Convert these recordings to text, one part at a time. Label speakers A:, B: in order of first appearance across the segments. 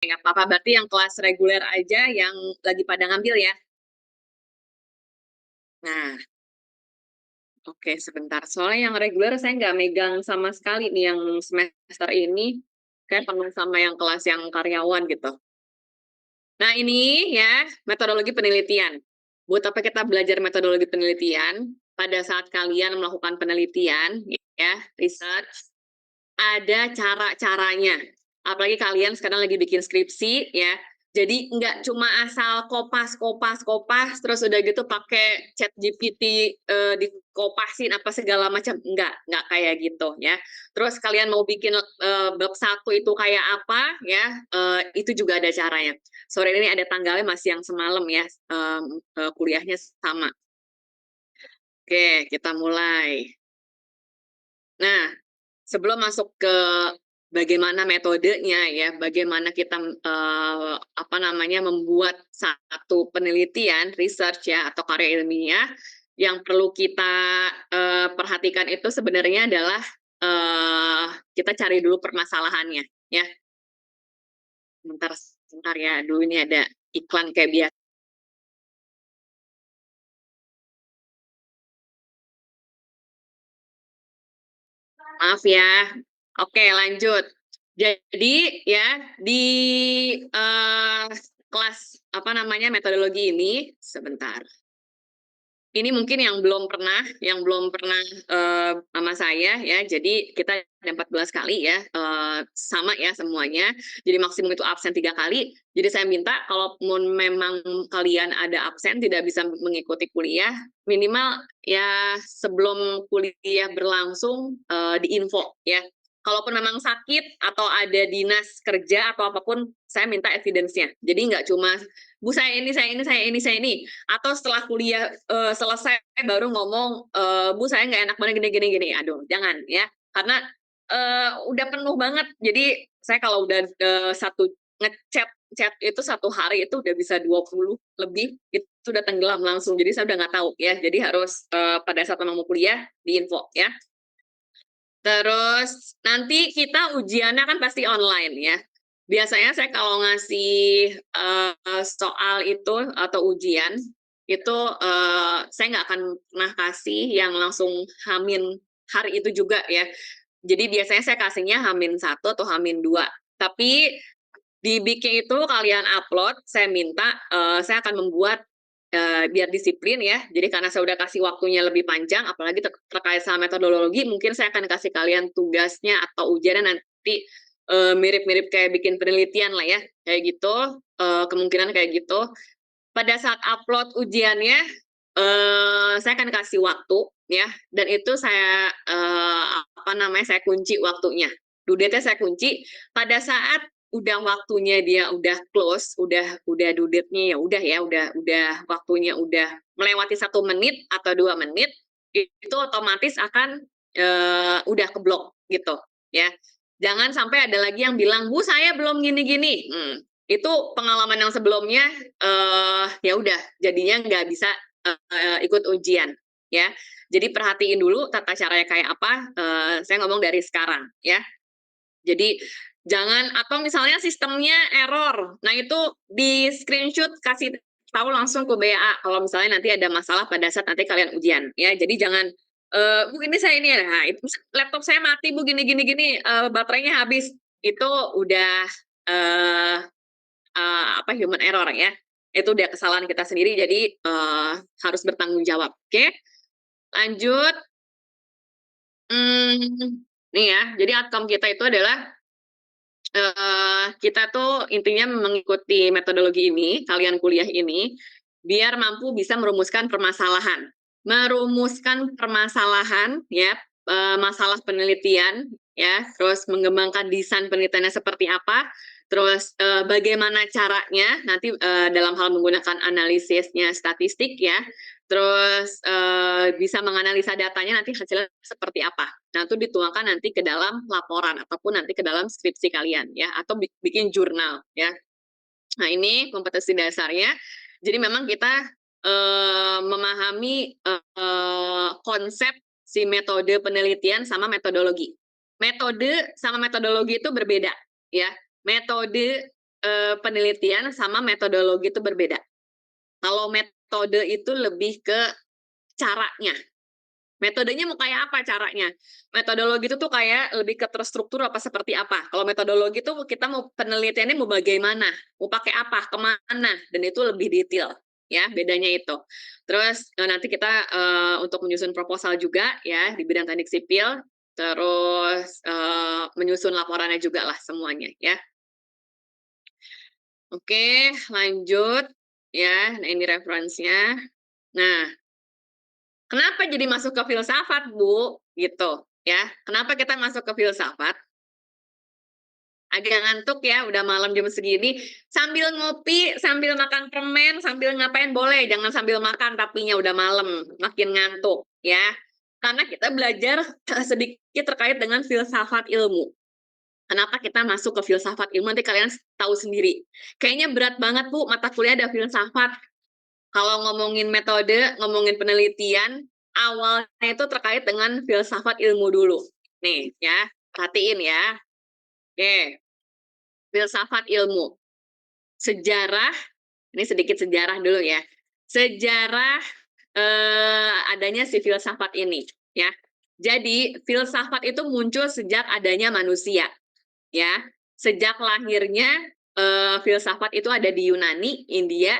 A: nggak apa-apa, berarti yang kelas reguler aja yang lagi pada ngambil ya? Nah, oke sebentar, soalnya yang reguler saya nggak megang sama sekali nih yang semester ini, kayak penuh sama yang kelas yang karyawan gitu. Nah ini ya, metodologi penelitian. Buat apa kita belajar metodologi penelitian? Pada saat kalian melakukan penelitian, ya, research, ada cara-caranya. Apalagi kalian sekarang lagi bikin skripsi ya. Jadi nggak cuma asal kopas kopas kopas terus udah gitu pakai chat GPT dikopasin apa segala macam, nggak kayak gitu ya. Terus kalian mau bikin bab satu itu kayak apa ya, itu juga ada caranya. Sore ini ada tanggalnya masih yang semalam ya, kuliahnya sama. Oke, kita mulai. Nah, sebelum masuk ke bagaimana metodenya ya, bagaimana kita apa namanya membuat satu penelitian, research ya atau karya ilmiah, yang perlu kita perhatikan itu sebenarnya adalah kita cari dulu permasalahannya ya. Sebentar, sebentar ya, dulu ini ada iklan kayak biasa. Maaf ya. Oke, lanjut. Jadi ya di eh, kelas apa namanya metodologi ini sebentar. Ini mungkin yang belum pernah sama saya ya. Jadi kita ada 14 kali ya, sama ya semuanya. Jadi maksimum itu absen 3 kali. Jadi saya minta kalau memang kalian ada absen tidak bisa mengikuti kuliah, minimal ya sebelum kuliah berlangsung diinfo ya. Kalaupun memang sakit atau ada dinas kerja atau apapun, saya minta evidence-nya. Jadi nggak cuma Bu saya ini, saya ini, saya ini, saya ini, atau setelah kuliah selesai baru ngomong, Bu saya nggak enak banget gini gini gini, aduh jangan ya, karena udah penuh banget, jadi saya kalau udah satu ngechat chat itu satu hari itu udah bisa 20 lebih, itu udah tenggelam langsung, jadi saya udah nggak tahu ya, jadi harus pada saat memang mau kuliah diinfo ya. Terus nanti kita ujiannya kan pasti online ya. Biasanya saya kalau ngasih soal itu atau ujian itu saya nggak akan pernah kasih yang langsung hamin hari itu juga ya. Jadi biasanya saya kasihnya hamin satu atau hamin dua. Tapi dibikin itu kalian upload, saya minta saya akan membuat biar disiplin ya. Jadi karena saya udah kasih waktunya lebih panjang, apalagi terkait sama metodologi, mungkin saya akan kasih kalian tugasnya atau ujiannya nanti mirip-mirip kayak bikin penelitian lah ya, kayak gitu, kemungkinan kayak gitu. Pada saat upload ujiannya, saya akan kasih waktu ya, dan itu saya apa namanya, saya kunci waktunya. Due date-nya saya kunci, pada saat udah waktunya dia udah close, udah due date-nya ya udah ya, udah waktunya udah melewati 1 menit atau 2 menit, itu otomatis akan udah keblok gitu ya. Jangan sampai ada lagi yang bilang, Bu saya belum gini-gini. Itu pengalaman yang sebelumnya ya udah jadinya nggak bisa ikut ujian ya. Jadi perhatiin dulu tata caranya kayak apa. Saya ngomong dari sekarang ya. Jadi jangan atau misalnya sistemnya error. Nah itu di screenshot kasih tahu langsung ke BA kalau misalnya nanti ada masalah pada saat nanti kalian ujian ya. Jadi jangan Bu ini saya ini nah itu laptop saya mati Bu gini gini gini baterainya habis. Itu udah eh apa human error ya. Itu udah kesalahan kita sendiri jadi harus bertanggung jawab. Oke, lanjut. Nih ya, jadi outcome kita itu adalah kita tuh intinya mengikuti metodologi ini, kalian kuliah ini, biar mampu bisa merumuskan permasalahan. Merumuskan permasalahan ya, masalah penelitian ya, terus mengembangkan desain penelitiannya seperti apa, terus bagaimana caranya nanti dalam hal menggunakan analisisnya statistik ya, terus bisa menganalisa datanya nanti hasilnya seperti apa. Nah, itu dituangkan nanti ke dalam laporan ataupun nanti ke dalam skripsi kalian ya atau bikin jurnal ya. Nah, ini kompetensi dasarnya. Jadi memang kita memahami konsep si metode penelitian sama metodologi. Metode sama metodologi itu berbeda ya. Metode penelitian sama metodologi itu berbeda. Kalau metode itu lebih ke caranya. Metodenya mau kayak apa caranya? Metodologi itu tuh kayak lebih ke terstruktur apa seperti apa. Kalau metodologi itu kita mau penelitiannya mau bagaimana, mau pakai apa, kemana, dan itu lebih detail. Ya, bedanya itu. Terus nanti kita untuk menyusun proposal juga ya di bidang teknik sipil, terus menyusun laporannya juga lah semuanya ya. Oke, lanjut ya. Nah, ini referensinya. Nah, kenapa jadi masuk ke filsafat, Bu? Gitu, ya. Kenapa kita masuk ke filsafat? Agak ngantuk ya, udah malam jam segini. Sambil ngopi, sambil makan permen, sambil ngapain boleh. Jangan sambil makan, tapinya udah malam, makin ngantuk, ya. Karena kita belajar sedikit terkait dengan filsafat ilmu. Kenapa kita masuk ke filsafat ilmu, nanti kalian tahu sendiri. Kayaknya berat banget, Bu, mata kuliah ada filsafat. Kalau ngomongin metode, ngomongin penelitian, awalnya itu terkait dengan filsafat ilmu dulu. Nih, ya, perhatiin ya. Oke, filsafat ilmu. Sejarah, ini sedikit sejarah dulu ya. Sejarah adanya si filsafat ini, ya. Jadi, filsafat itu muncul sejak adanya manusia, ya. Sejak lahirnya filsafat itu ada di Yunani, India,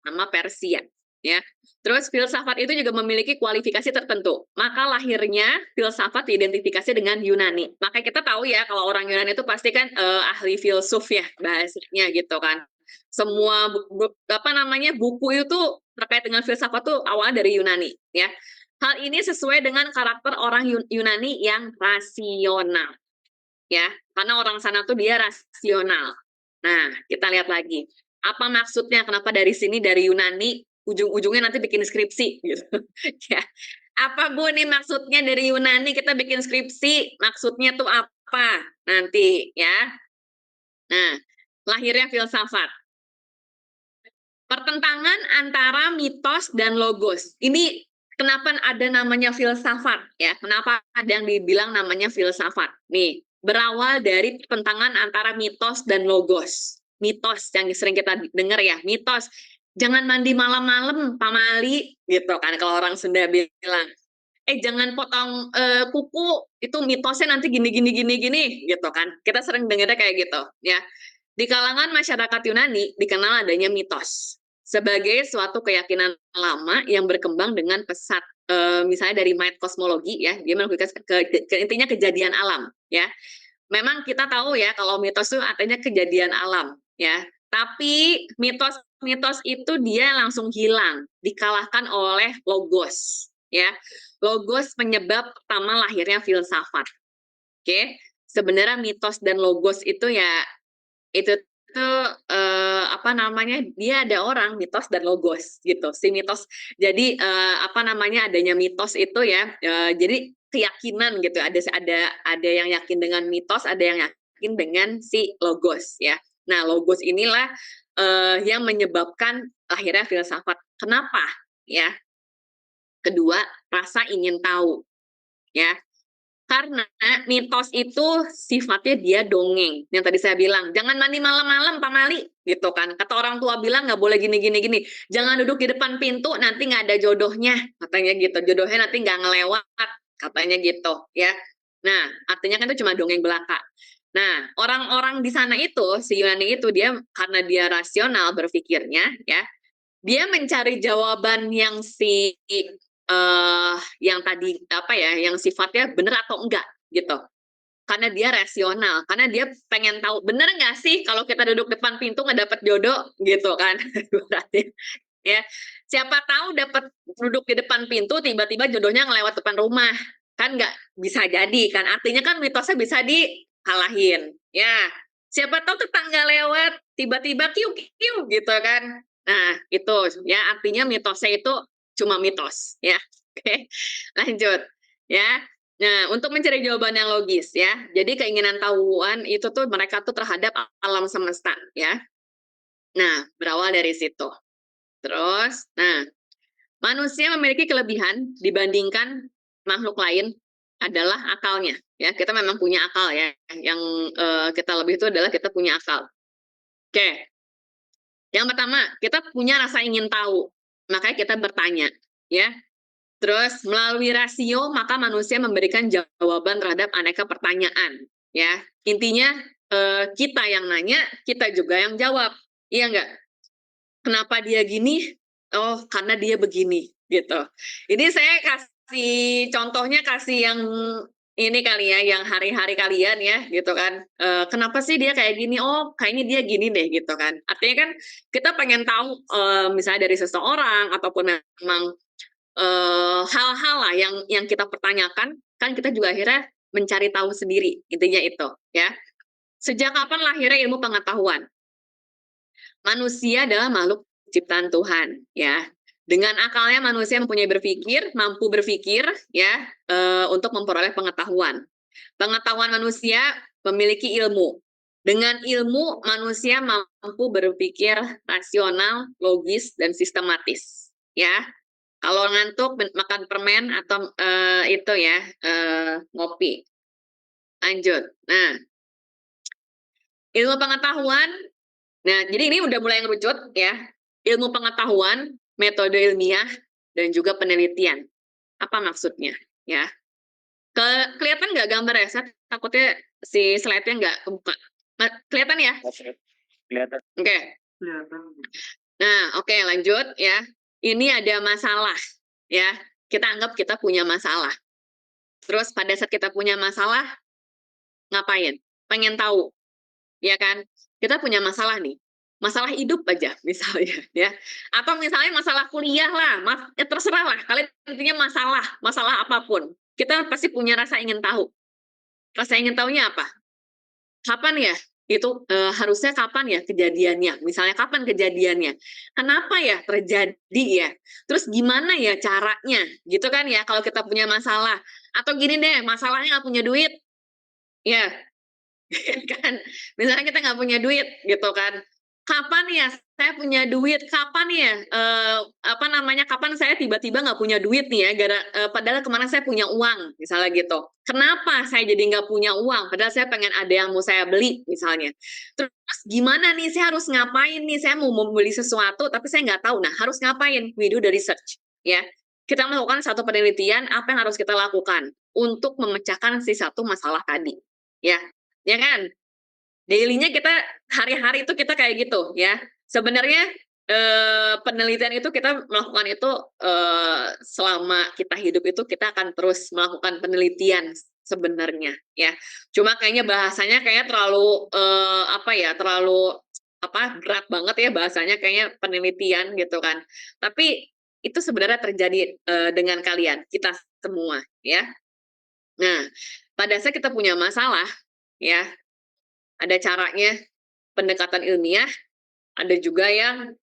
A: sama Persia, ya. Terus filsafat itu juga memiliki kualifikasi tertentu. Maka lahirnya filsafat diidentifikasi dengan Yunani. Maka kita tahu ya kalau orang Yunani itu pasti kan ahli filsuf ya bahasanya gitu kan. Semua buku itu terkait dengan filsafat tuh awalnya dari Yunani ya. Hal ini sesuai dengan karakter orang Yunani yang rasional ya, karena orang sana tuh dia rasional. Nah, kita lihat lagi. Apa maksudnya? Kenapa dari sini dari Yunani ujung-ujungnya nanti bikin skripsi gitu. Ya. Apa Bu nih maksudnya dari Yunani kita bikin skripsi? Maksudnya tuh apa? Nanti ya. Nah, lahirnya filsafat. Pertentangan antara mitos dan logos. Ini kenapa ada namanya filsafat ya? Kenapa ada yang dibilang namanya filsafat? Nih, berawal dari pertentangan antara mitos dan logos. Mitos yang sering kita dengar ya, mitos. Jangan mandi malam-malam, pamali, gitu kan kalau orang Sunda bilang. Jangan potong kuku, itu mitosnya nanti gini gini gini gini, gitu kan. Kita sering dengarnya kayak gitu, ya. Di kalangan masyarakat Yunani dikenal adanya mitos sebagai suatu keyakinan lama yang berkembang dengan pesat. Misalnya dari mind kosmologi ya, dia menunjukkan intinya kejadian alam ya. Memang kita tahu ya kalau mitos itu artinya kejadian alam ya. Tapi mitos-mitos itu dia langsung hilang, dikalahkan oleh logos ya. Logos penyebab pertama lahirnya filsafat. Oke. Sebenarnya mitos dan logos itu ya itu tuh dia ada orang mitos dan logos gitu si mitos jadi adanya mitos itu ya jadi keyakinan gitu ada yang yakin dengan mitos ada yang yakin dengan si logos ya. Nah logos inilah yang menyebabkan akhirnya filsafat. Kenapa ya? Kedua, rasa ingin tahu ya. Karena mitos itu sifatnya dia dongeng. Yang tadi saya bilang, jangan mandi malam-malam, Pak Mali. Gitu kan. Kata orang tua bilang nggak boleh gini-gini-gini. Jangan duduk di depan pintu, nanti nggak ada jodohnya. Katanya gitu. Jodohnya nanti nggak ngelewat. Katanya gitu. Ya. Nah, artinya kan itu cuma dongeng belaka. Nah, orang-orang di sana itu, si Yunani itu, dia karena dia rasional berpikirnya, ya, dia mencari jawaban yang yang tadi yang sifatnya benar atau enggak gitu. Karena dia rasional, karena dia pengen tahu benar nggak sih kalau kita duduk depan pintu nggak dapat jodoh gitu kan. Berarti ya siapa tahu dapat duduk di depan pintu tiba-tiba jodohnya ngelewat depan rumah kan nggak bisa jadi kan artinya kan mitosnya bisa dikalahin ya. Siapa tahu tetangga lewat tiba-tiba kiu kiu gitu kan. Nah itu ya artinya mitosnya itu cuma mitos ya. Oke lanjut ya. Nah untuk mencari jawaban yang logis ya jadi keinginan tahuan itu tuh mereka tuh terhadap alam semesta ya. Nah berawal dari situ. Terus, nah, manusia memiliki kelebihan dibandingkan makhluk lain adalah akalnya. Ya, kita memang punya akal ya. Yang kita lebih itu adalah kita punya akal. Oke, yang pertama, kita punya rasa ingin tahu, makanya kita bertanya, ya. Terus melalui rasio, maka manusia memberikan jawaban terhadap aneka pertanyaan, ya. Intinya kita yang nanya, kita juga yang jawab, iya nggak? Kenapa dia gini? Oh, karena dia begini, gitu. Ini saya kasih contohnya, kasih yang ini kali ya, yang hari-hari kalian ya, gitu kan. Kenapa sih dia kayak gini? Oh, kayaknya dia gini deh, gitu kan. Artinya kan kita pengen tahu, misalnya dari seseorang ataupun memang hal-hal lah yang kita pertanyakan, kan kita juga akhirnya mencari tahu sendiri, intinya itu, ya. Sejak kapan lahirnya ilmu pengetahuan? Manusia adalah makhluk ciptaan Tuhan, ya. Dengan akalnya manusia mempunyai berpikir, mampu berpikir, ya, untuk memperoleh pengetahuan. Pengetahuan manusia memiliki ilmu. Dengan ilmu, manusia mampu berpikir rasional, logis, dan sistematis, ya. Kalau ngantuk makan permen atau itu ya, ngopi. Lanjut. Nah, ilmu pengetahuan. Nah, jadi ini udah mulai ngerucut ya. Ilmu pengetahuan, metode ilmiah, dan juga penelitian. Apa maksudnya? Ya, kelihatan nggak gambar ya? Saya takutnya si slide-nya nggak kebuka. Kelihatan ya?
B: Kelihatan.
A: Oke. Nah, oke, lanjut ya. Ini ada masalah ya. Kita anggap kita punya masalah. Terus pada saat kita punya masalah, ngapain? Pengen tahu, ya kan? Kita punya masalah nih, masalah hidup aja misalnya, ya. Atau misalnya masalah kuliah lah, ya terserah lah, kalian intinya masalah, masalah apapun. Kita pasti punya rasa ingin tahu. Rasa ingin tahunya apa? Kapan ya? Itu harusnya kapan ya kejadiannya? Misalnya kapan kejadiannya? Kenapa ya terjadi ya? Terus gimana ya caranya? Gitu kan ya kalau kita punya masalah. Atau gini deh, masalahnya nggak punya duit, ya kan, misalnya kita nggak punya duit gitu kan, kapan ya saya punya duit, kapan ya apa namanya, kapan saya tiba-tiba nggak punya duit nih ya, padahal kemarin saya punya uang misalnya gitu, kenapa saya jadi nggak punya uang padahal saya pengen ada yang mau saya beli misalnya, terus gimana nih saya harus ngapain nih, saya mau membeli sesuatu tapi saya nggak tahu, nah harus ngapain, we do the research, ya kita melakukan satu penelitian apa yang harus kita lakukan untuk memecahkan si satu masalah tadi, ya kan? Daily-nya kita hari-hari itu kita kayak gitu ya. Sebenarnya penelitian itu kita melakukan itu selama kita hidup itu kita akan terus melakukan penelitian sebenarnya ya. Cuma kayaknya bahasanya kayak terlalu apa ya, terlalu apa berat banget ya bahasanya kayaknya penelitian gitu kan. Tapi itu sebenarnya terjadi dengan kalian, kita semua ya. Nah, pada saat kita punya masalah ya, ada caranya pendekatan ilmiah, ada juga yang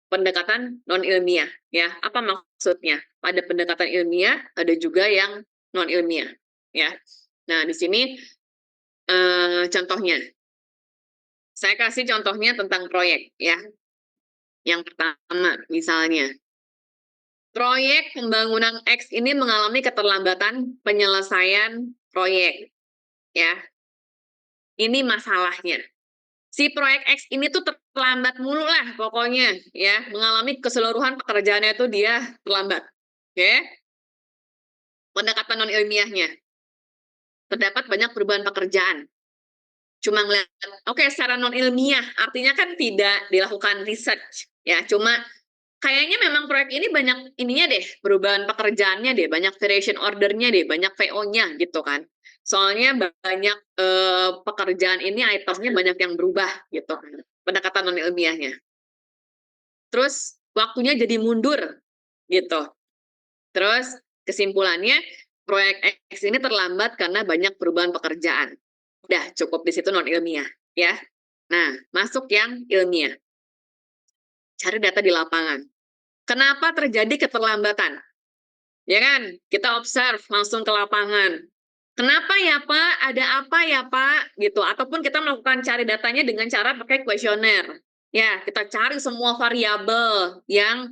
A: pendekatan non ilmiah, ya. Apa maksudnya? Pada pendekatan ilmiah ada juga yang non ilmiah, ya. Nah, di sini contohnya, saya kasih contohnya tentang proyek, ya. Yang pertama, misalnya, proyek pembangunan X ini mengalami keterlambatan penyelesaian proyek, ya. Ini masalahnya. Si proyek X ini tuh terlambat mulu lah pokoknya ya, mengalami keseluruhan pekerjaannya itu dia terlambat. Oke. Pendekatan non ilmiahnya. Terdapat banyak perubahan pekerjaan. Cuma ngeliat, oke, secara non ilmiah, artinya kan tidak dilakukan research ya, cuma kayaknya memang proyek ini banyak ininya deh, perubahan pekerjaannya deh, banyak variation ordernya deh, banyak VO-nya gitu kan. Soalnya banyak pekerjaan ini itemnya banyak yang berubah gitu. Pendekatan non ilmiahnya. Terus waktunya jadi mundur gitu. Terus kesimpulannya proyek X ini terlambat karena banyak perubahan pekerjaan. Udah cukup di situ non ilmiah ya. Nah, masuk yang ilmiah. Cari data di lapangan. Kenapa terjadi keterlambatan? Ya kan? Kita observe langsung ke lapangan. Kenapa ya Pak? Ada apa ya Pak? Gitu. Ataupun kita melakukan cari datanya dengan cara pakai kuesioner. Ya, kita cari semua variabel yang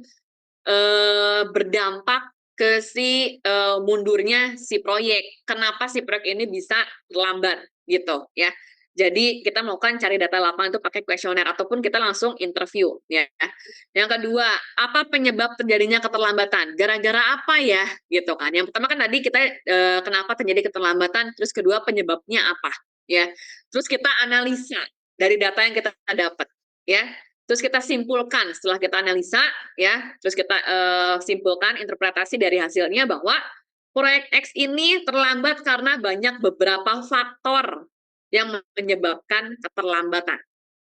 A: berdampak ke si mundurnya si proyek. Kenapa si proyek ini bisa lambat gitu ya. Jadi kita melakukan cari data lapangan itu pakai kuesioner ataupun kita langsung interview ya. Yang kedua, apa penyebab terjadinya keterlambatan? Gara-gara apa ya? Gitu kan. Yang pertama kan tadi kita kenapa terjadi keterlambatan, terus kedua penyebabnya apa ya. Terus kita analisa dari data yang kita dapat ya. Terus kita simpulkan setelah kita analisa ya, terus kita simpulkan interpretasi dari hasilnya bahwa proyek X ini terlambat karena banyak beberapa faktor yang menyebabkan keterlambatan.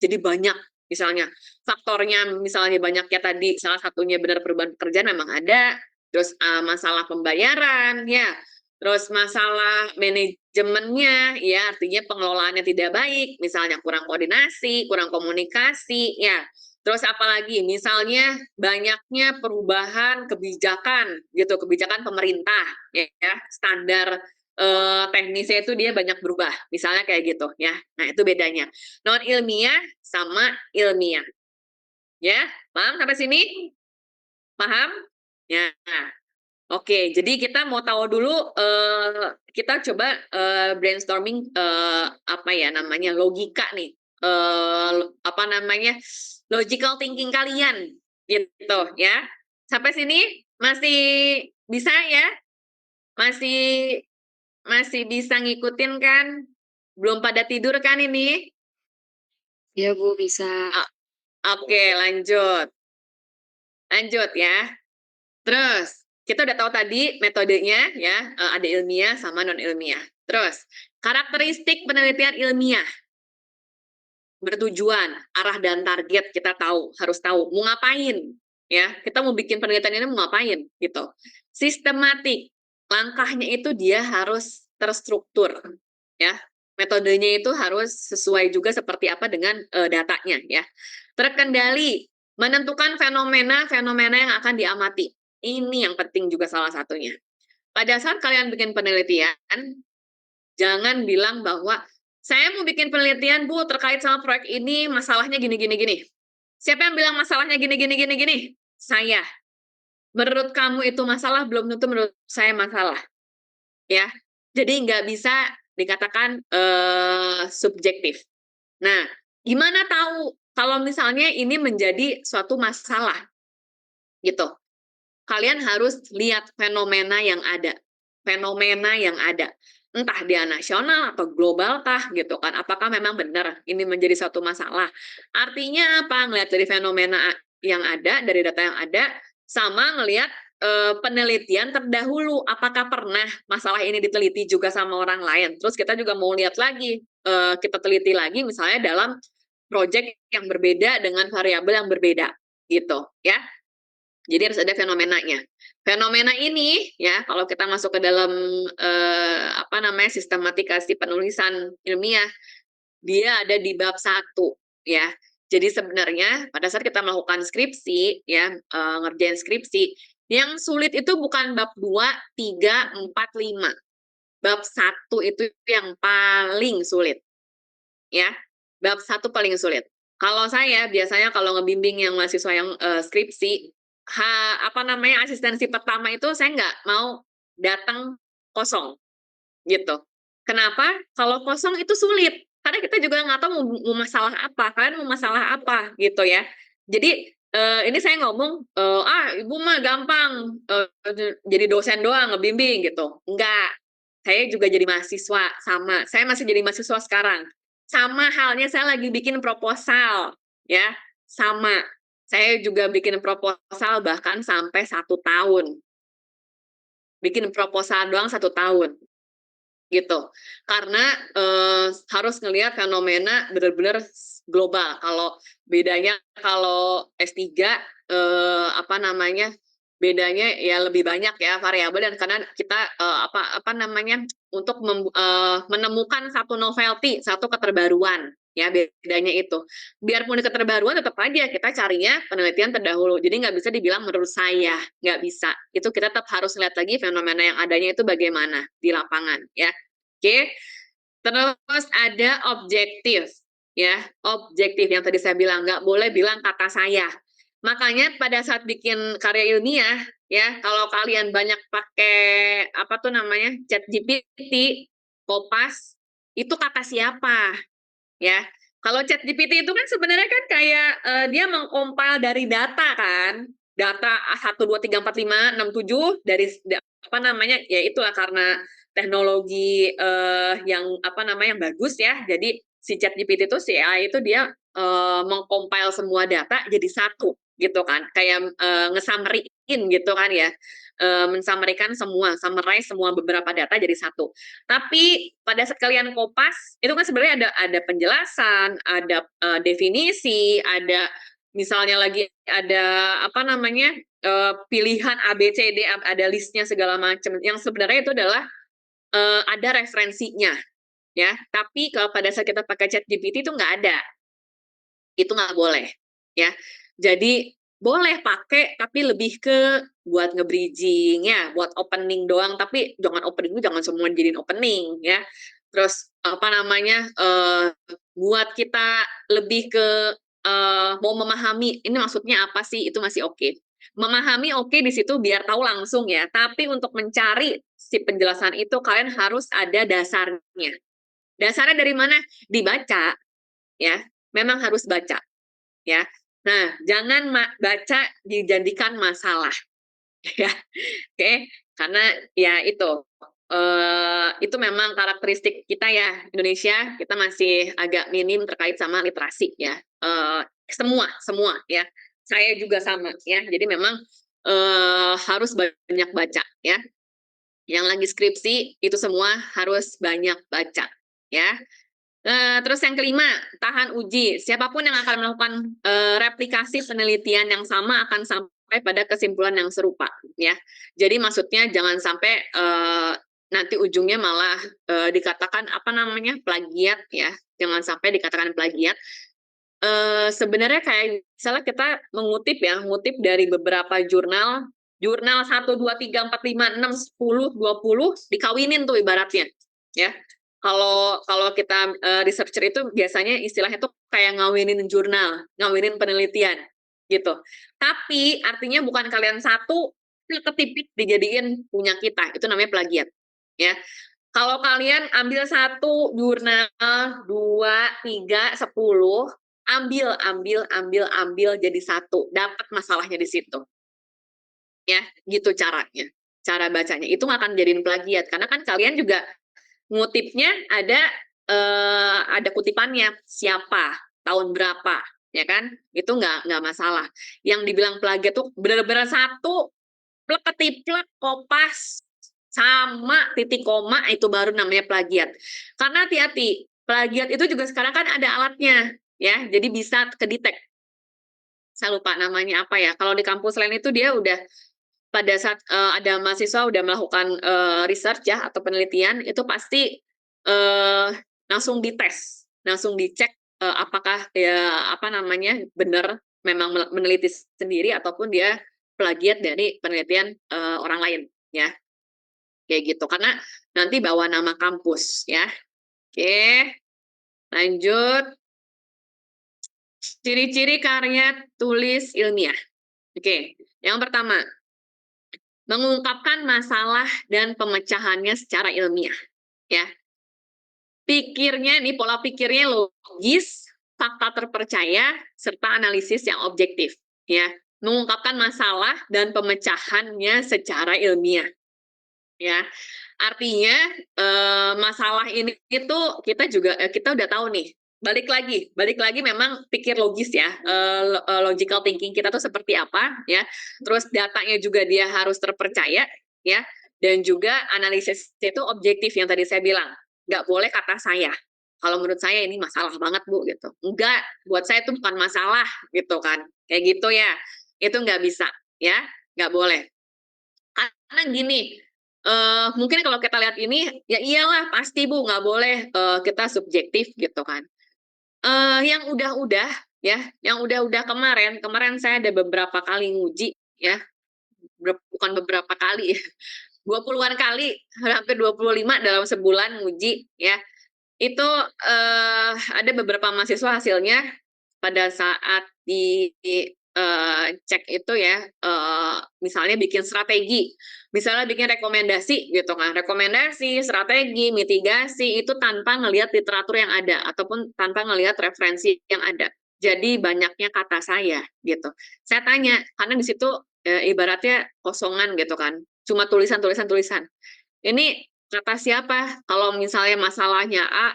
A: Jadi banyak misalnya faktornya, misalnya banyaknya tadi salah satunya benar perubahan pekerjaan memang ada, terus masalah pembayaran ya, terus masalah manajemennya ya, artinya pengelolaannya tidak baik, misalnya kurang koordinasi, kurang komunikasi ya. Terus apalagi misalnya banyaknya perubahan kebijakan gitu, kebijakan pemerintah ya, standar teknisnya itu dia banyak berubah, misalnya kayak gitu ya. Nah, itu bedanya. Non ilmiah sama ilmiah. Ya, paham sampai sini? Paham? Ya. Oke, jadi kita mau tahu dulu kita coba brainstorming apa ya namanya? Logika nih. Apa namanya? Logical thinking kalian gitu ya. Sampai sini masih bisa ya? Masih masih bisa ngikutin kan? Belum pada tidur kan ini?
B: Ya Bu, bisa.
A: O oke, lanjut. Lanjut ya. Terus, kita udah tahu tadi metodenya ya, ada ilmiah sama non ilmiah. Terus, karakteristik penelitian ilmiah, bertujuan, arah dan target kita tahu, harus tahu mau ngapain ya. Kita mau bikin penelitian ini mau ngapain gitu. Sistematik, langkahnya itu dia harus terstruktur ya. Metodenya itu harus sesuai juga seperti apa dengan datanya ya. Terkendali, menentukan fenomena-fenomena yang akan diamati. Ini yang penting juga salah satunya. Pada saat kalian bikin penelitian, jangan bilang bahwa saya mau bikin penelitian Bu terkait sama proyek ini masalahnya gini gini gini. Siapa yang bilang masalahnya gini gini gini gini? Saya. Menurut kamu itu masalah belum tentu menurut saya masalah, ya. Jadi nggak bisa dikatakan subjektif. Nah, gimana tahu kalau misalnya ini menjadi suatu masalah gitu? Kalian harus lihat fenomena yang ada. Fenomena yang ada. Entah dia nasional atau global kah gitu kan. Apakah memang benar ini menjadi satu masalah. Artinya apa? Ngelihat dari fenomena yang ada, dari data yang ada, sama ngelihat penelitian terdahulu. Apakah pernah masalah ini diteliti juga sama orang lain. Terus kita juga mau lihat lagi, kita teliti lagi misalnya dalam proyek yang berbeda dengan variabel yang berbeda gitu ya. Jadi harus ada fenomenanya. Fenomena ini ya kalau kita masuk ke dalam apa namanya sistematikasi penulisan ilmiah, dia ada di bab 1 ya. Jadi sebenarnya pada saat kita melakukan skripsi ya, ngerjain skripsi, yang sulit itu bukan bab 2, 3, 4, 5. Bab 1 itu yang paling sulit ya. Bab 1 paling sulit. Kalau saya biasanya kalau ngebimbing yang mahasiswa yang skripsi, apa namanya asistensi pertama itu saya nggak mau datang kosong gitu. Kenapa? Kalau kosong itu sulit karena kita juga nggak tahu mau masalah apa, kalian mau masalah apa gitu ya. Jadi ini saya ngomong, ibu mah gampang jadi dosen doang ngebimbing gitu. Enggak, saya juga jadi mahasiswa sama. Saya masih jadi mahasiswa sekarang. Sama halnya saya lagi bikin proposal, ya, sama. Saya juga bikin proposal bahkan sampai 1 tahun. Bikin proposal doang 1 tahun, gitu. Karena harus ngelihat fenomena benar-benar global. Kalau bedanya kalau S3 apa namanya? Bedanya ya lebih banyak ya variabel dan karena kita apa namanya? Untuk menemukan satu novelty, satu keterbaruan ya bedanya itu. Biarpun keterbaruan tetap aja kita carinya penelitian terdahulu. Jadi nggak bisa dibilang menurut saya, nggak bisa. Itu kita tetap harus lihat lagi fenomena yang adanya itu bagaimana di lapangan ya. Oke, terus ada objektif, ya, objektif yang tadi saya bilang, nggak boleh bilang kata saya. Makanya pada saat bikin karya ilmiah, ya, kalau kalian banyak pakai, apa tuh namanya, ChatGPT, Kopas, itu kata siapa? ya. Kalau ChatGPT itu kan sebenarnya kan kayak dia mengkompil dari data kan, data 1, 2, 3, 4, 5, 6, 7 dari apa namanya ya itulah karena teknologi yang apa namanya yang bagus ya. Jadi si ChatGPT itu si AI itu dia mengkompil semua data jadi satu gitu kan, kayak ngesummary-in gitu kan ya, mensummary-kan semua, summarize semua beberapa data jadi satu. Tapi pada sekalian kopas itu kan sebenarnya ada penjelasan, ada definisi, ada misalnya lagi ada apa namanya pilihan A B C D, ada listnya segala macam. Yang sebenarnya itu adalah ada referensinya, ya. Tapi kalau pada saat kita pakai Chat GPT itu nggak ada, itu nggak boleh, ya. Jadi boleh pakai tapi lebih ke buat nge-bridging ya, buat opening doang, tapi jangan opening jangan semua jadiin opening ya. Terus apa namanya buat kita lebih ke mau memahami ini maksudnya apa sih itu masih oke. Memahami oke di situ biar tahu langsung ya, tapi untuk mencari si penjelasan itu kalian harus ada dasarnya. Dasarnya dari mana? Dibaca ya. Memang harus baca ya. Nah, jangan baca dijadikan masalah ya. Oke, karena ya itu memang karakteristik kita ya Indonesia, kita masih agak minim terkait sama literasi ya. Semua ya. Saya juga sama ya. Jadi memang harus banyak baca ya. Yang lagi skripsi itu semua harus banyak baca ya. Terus yang kelima, tahan uji. Siapapun yang akan melakukan replikasi penelitian yang sama akan sampai pada kesimpulan yang serupa, ya. Jadi maksudnya jangan sampai nanti ujungnya malah dikatakan apa namanya plagiat, ya. Jangan sampai dikatakan plagiat. Sebenarnya kayak misalnya kita mengutip dari beberapa jurnal, jurnal 1, 2, 3, 4, 5, 6, 10, 20 dikawinin tuh ibaratnya, ya. Kalau kita researcher itu biasanya istilahnya tuh kayak ngawinin jurnal, ngawinin penelitian, gitu. Tapi artinya bukan kalian satu ketipik dijadiin punya kita, itu namanya plagiat, ya. Kalau kalian ambil satu jurnal, 2, 3, 10, ambil jadi satu, dapat masalahnya di situ, ya, gitu caranya, cara bacanya. Itu nggak akan jadiin plagiat, karena kan kalian juga ngutipnya ada kutipannya, siapa, tahun berapa, ya kan? Itu nggak masalah. Yang dibilang plagiat tuh benar-benar satu, plek ketiplek, kopas, sama titik koma, itu baru namanya plagiat. Karena hati-hati, plagiat itu juga sekarang kan ada alatnya, ya, jadi bisa kedetek. Saya lupa namanya apa ya. Kalau di kampus lain itu dia udah pada saat ada mahasiswa udah melakukan research ya atau penelitian itu pasti langsung dites, langsung dicek apakah ya apa namanya benar memang meneliti sendiri ataupun dia plagiat dari penelitian orang lain ya kayak gitu karena nanti bawa nama kampus ya. Oke, lanjut ciri-ciri karya tulis ilmiah. Oke, yang pertama mengungkapkan masalah dan pemecahannya secara ilmiah, ya. Pikirnya nih, pola pikirnya logis, fakta terpercaya, serta analisis yang objektif, ya. Mengungkapkan masalah dan pemecahannya secara ilmiah, ya. Artinya masalah ini itu kita udah tahu nih. Balik lagi memang pikir logis ya, logical thinking kita tuh seperti apa ya. Terus datanya juga dia harus terpercaya ya, dan juga analisis itu objektif yang tadi saya bilang. Nggak boleh kata saya. Kalau menurut saya ini masalah banget Bu gitu. Enggak, buat saya itu bukan masalah gitu kan. Kayak gitu ya. Itu nggak bisa ya, nggak boleh. Karena gini, mungkin kalau kita lihat ini, ya iyalah pasti Bu, nggak boleh kita subjektif gitu kan. Yang udah-udah ya, yang udah-udah kemarin saya ada beberapa kali nguji ya, bukan beberapa kali ya, 20-an kali, hampir 25 dalam sebulan nguji ya. Itu ada beberapa mahasiswa hasilnya pada saat cek itu ya, misalnya bikin strategi, misalnya bikin rekomendasi gitu kan, rekomendasi, strategi, mitigasi, itu tanpa ngelihat literatur yang ada, ataupun tanpa ngelihat referensi yang ada. Jadi banyaknya kata saya gitu. Saya tanya, karena di situ ibaratnya kosongan gitu kan, cuma tulisan. Ini kata siapa? Kalau misalnya masalahnya A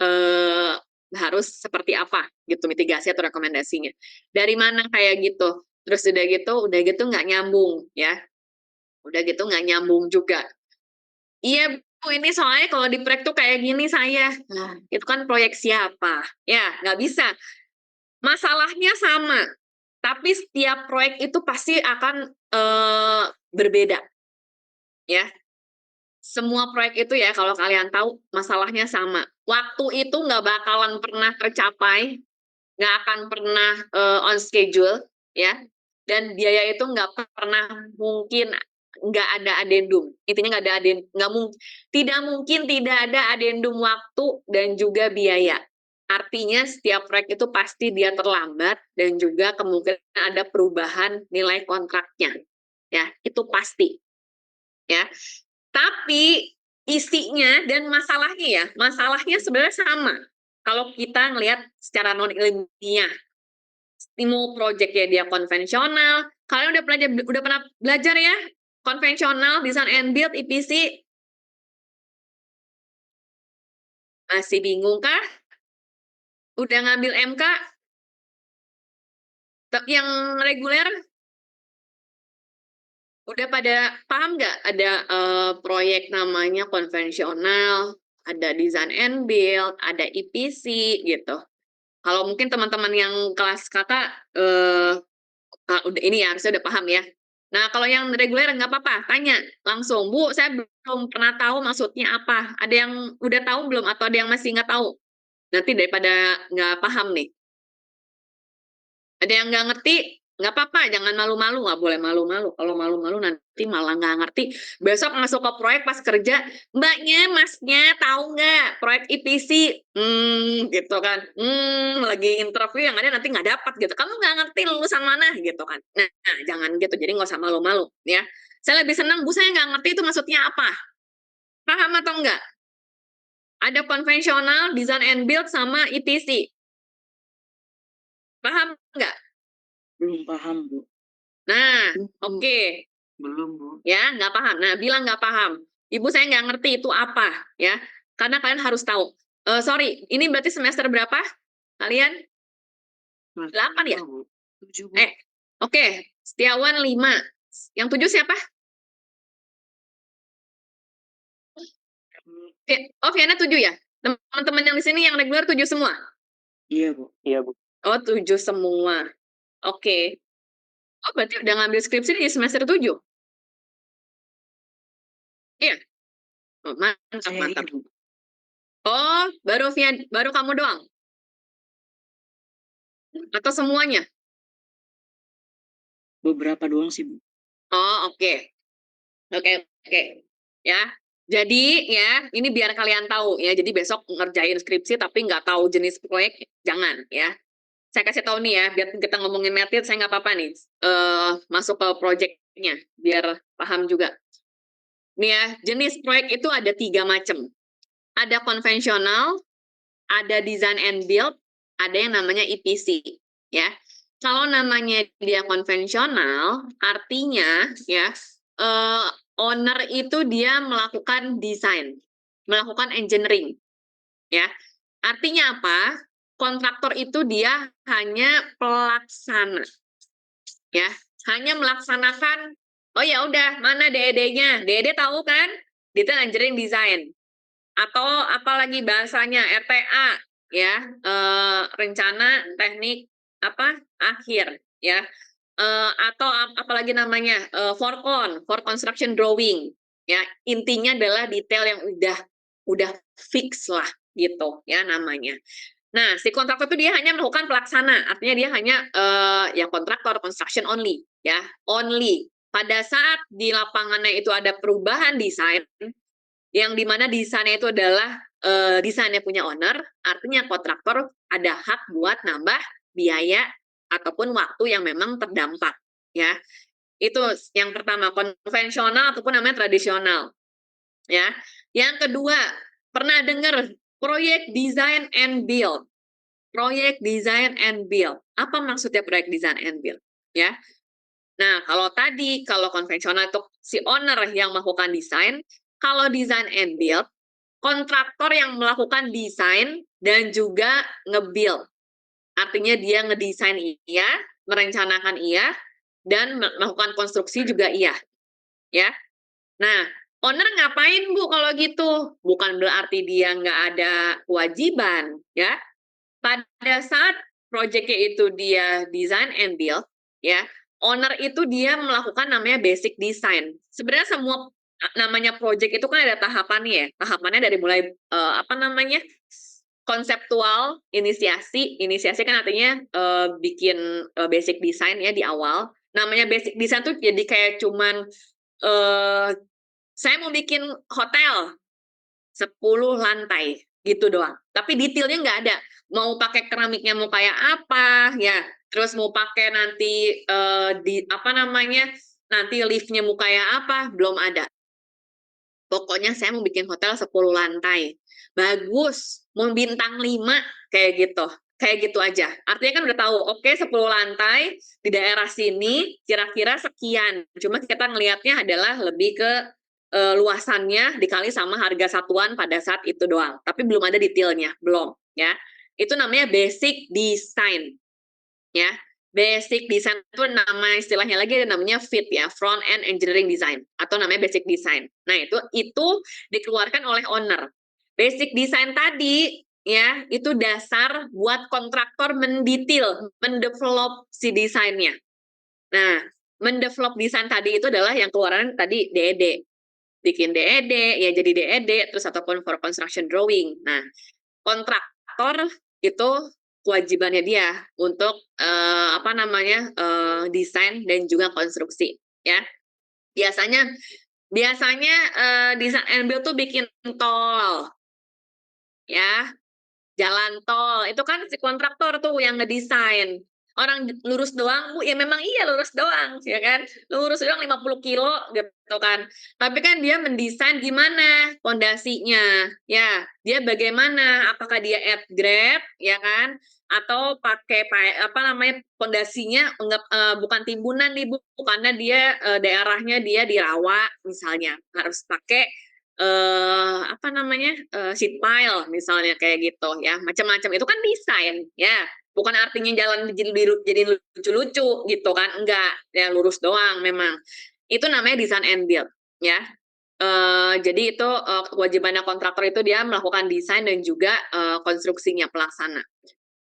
A: eh, harus seperti apa gitu mitigasi atau rekomendasinya. Dari mana kayak gitu. Terus udah gitu nggak nyambung ya. Udah gitu nggak nyambung juga. Iya Bu, ini soalnya kalau di proyek tuh kayak gini saya. Nah, itu kan proyek siapa? Ya, nggak bisa. Masalahnya sama, tapi setiap proyek itu pasti akan berbeda ya. Semua proyek itu ya kalau kalian tahu masalahnya sama. Waktu itu nggak bakalan pernah tercapai, nggak akan pernah on schedule ya, dan biaya itu nggak pernah mungkin nggak ada adendum. Intinya nggak ada nggak mungkin, tidak mungkin tidak ada adendum waktu dan juga biaya. Artinya setiap proyek itu pasti dia terlambat dan juga kemungkinan ada perubahan nilai kontraknya. Ya, itu pasti. Ya, tapi isinya dan masalahnya sebenarnya sama. Kalau kita ngelihat secara non ilmiah, mau proyeknya dia konvensional, kalian udah pernah belajar ya konvensional design and build EPC, masih bingung kah? Udah ngambil MK? Yang reguler udah pada paham nggak? Ada proyek namanya konvensional, ada design and build, ada EPC gitu. Kalau mungkin teman-teman yang kelas kakak udah ini ya harusnya udah paham ya. Nah kalau yang reguler nggak apa-apa, tanya langsung, Bu, saya belum pernah tahu maksudnya apa. Ada yang udah tahu belum atau ada yang masih nggak tahu? Nanti daripada nggak paham nih. Ada yang nggak ngerti, nggak apa-apa, jangan malu-malu, nggak boleh malu-malu. Kalau malu-malu nanti malah nggak ngerti. Besok masuk ke proyek pas kerja, mbaknya, masnya, tahu nggak proyek EPC? Gitu kan. Lagi interview yang ada nanti nggak dapat gitu. Kamu nggak ngerti lulusan mana gitu kan. Nah, jangan gitu. Jadi nggak usah malu-malu ya. Saya lebih senang, Bu, saya nggak ngerti itu maksudnya apa. Paham atau enggak? Ada konvensional, design and build, sama EPC. Paham nggak?
C: Belum paham, Bu.
A: Nah,
C: Belum, Bu.
A: oke.
C: Belum, Bu.
A: Ya, nggak paham. Nah, bilang nggak paham. Ibu saya nggak ngerti itu apa, ya. Karena kalian harus tahu. Sorry, ini berarti semester berapa? Kalian? 8 ya?
C: 7, Bu.
A: Oke. Setiawan 5. Yang 7 siapa? Oh, Viana 7 ya? Teman-teman yang di sini yang reguler 7 semua?
C: Iya, Bu. Iya, Bu.
A: Oh, 7 semua. Oke. Oh, berarti udah ngambil skripsi di semester 7? Iya? Oh, mantap,
C: Saya
A: mantap.
C: Bu.
A: Oh, baru kamu doang? Atau semuanya?
C: Beberapa doang sih, Bu.
A: Oh, oke. Oke. Ya. Jadi ya, ini biar kalian tahu ya. Jadi besok ngerjain skripsi tapi nggak tahu jenis proyek, jangan ya. Saya kasih tahu nih ya, biar kita ngomongin method, saya nggak apa-apa nih. Masuk ke proyeknya, biar paham juga. Nih ya, jenis proyek itu ada 3 macam. Ada konvensional, ada design and build, ada yang namanya EPC. Ya. Kalau namanya dia konvensional, artinya ya owner itu dia melakukan desain, melakukan engineering, ya. Artinya apa? Kontraktor itu dia hanya pelaksana, ya. Hanya melaksanakan. Oh ya udah, mana DED-nya? DED tahu kan? Detail engineering design. Atau apalagi bahasanya RTA, ya. Rencana teknik apa? Akhir, ya. Atau apalagi namanya for construction drawing, ya. Intinya adalah detail yang udah fix lah gitu ya namanya. Nah, si kontraktor itu dia hanya melakukan pelaksana, artinya dia hanya ya kontraktor construction only, ya, only. Pada saat di lapangannya itu ada perubahan desain, yang dimana desainnya itu adalah desainnya punya owner, artinya kontraktor ada hak buat nambah biaya ataupun waktu yang memang terdampak, ya. Itu yang pertama, konvensional ataupun namanya tradisional, ya. Yang kedua, pernah dengar proyek design and build. Proyek design and build. Apa maksudnya proyek design and build? Ya. Nah, kalau konvensional itu si owner yang melakukan desain, kalau design and build, kontraktor yang melakukan desain dan juga nge-build. Artinya dia ngedesain iya, merencanakan iya, dan melakukan konstruksi juga iya. Ya. Nah, owner ngapain Bu kalau gitu? Bukan berarti dia nggak ada kewajiban, ya. Pada saat proyeknya itu dia design and build, ya, owner itu dia melakukan namanya basic design. Sebenarnya semua namanya proyek itu kan ada tahapannya ya. Tahapannya dari mulai konseptual, inisiasi kan artinya bikin basic design ya di awal. Namanya basic design tuh jadi kayak cuman saya mau bikin hotel 10 lantai gitu doang. Tapi detailnya nggak ada. Mau pakai keramiknya mau kayak apa ya. Terus mau pakai nanti nanti liftnya mau kayak apa, belum ada. Pokoknya saya mau bikin hotel 10 lantai. Bagus, mau bintang 5 kayak gitu. Kayak gitu aja. Artinya kan udah tahu, oke 10 lantai di daerah sini kira-kira sekian. Cuma kita ngelihatnya adalah lebih ke luasannya dikali sama harga satuan pada saat itu doang. Tapi belum ada detailnya, belum, ya. Itu namanya basic design. Ya. Basic design itu nama istilahnya lagi namanya FEED ya, front end engineering design atau namanya basic design. Nah, itu dikeluarkan oleh owner. Basic design tadi ya, itu dasar buat kontraktor mendetail, mendevelop si desainnya. Nah, mendevelop desain tadi itu adalah yang keluaran tadi DED. Bikin DED, ya jadi DED, terus ataupun for construction drawing. Nah, kontraktor itu kewajibannya dia untuk desain dan juga konstruksi, ya. Biasanya desain and build tuh bikin tol, ya. Jalan tol, itu kan si kontraktor tuh yang ngedesain. Orang lurus doang, Bu, ya memang iya lurus doang, ya kan? Lurus doang 50 kilo gitu kan. Tapi kan dia mendesain gimana pondasinya, ya. Dia bagaimana, apakah dia add grab, ya kan? Atau pakai pondasinya bukan timbunan nih, Bu, karena dia daerahnya dia di rawa misalnya. Harus pakai sheet pile misalnya kayak gitu ya, macam-macam itu kan desain ya, bukan artinya jalan jadi lucu-lucu gitu kan, enggak ya, lurus doang memang. Itu namanya design and build ya. Jadi itu kewajibannya kontraktor itu dia melakukan desain dan juga konstruksinya, pelaksana.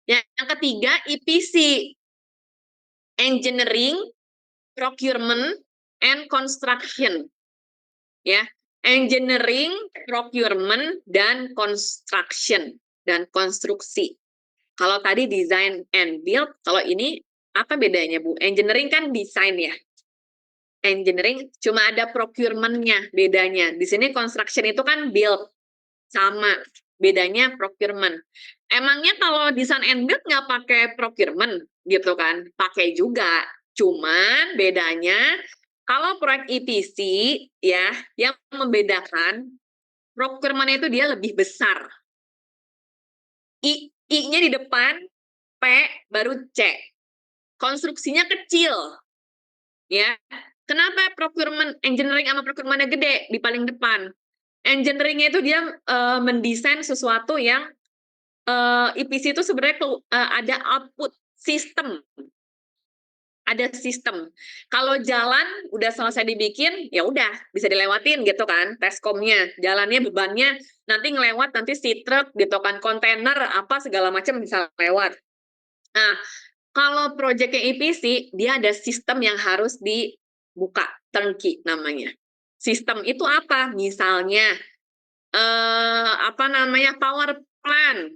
A: Yang ketiga EPC, engineering, procurement, and construction ya. Engineering, procurement, dan construction, dan konstruksi. Kalau tadi design and build, kalau ini apa bedanya, Bu? Engineering kan desain ya. Engineering cuma ada procurement-nya bedanya. Di sini construction itu kan build, sama. Bedanya procurement. Emangnya kalau design and build nggak pakai procurement gitu kan? Pakai juga. Cuman bedanya kalau proyek EPC ya, yang membedakan procurement itu dia lebih besar. I-nya di depan, P baru C. Konstruksinya kecil. Ya. Kenapa procurement engineering sama procurement-nya gede di paling depan? Engineering-nya itu dia mendesain sesuatu yang EPC itu sebenarnya ada output sistem. Ada sistem. Kalau jalan udah selesai dibikin, ya udah bisa dilewatin gitu kan, teskomnya, jalannya bebannya nanti ngelewat nanti si truk gitu kan, kontainer apa segala macam bisa lewat. Nah, kalau proyeknya EPC, dia ada sistem yang harus dibuka, turnkey namanya. Sistem itu apa? Misalnya power plant,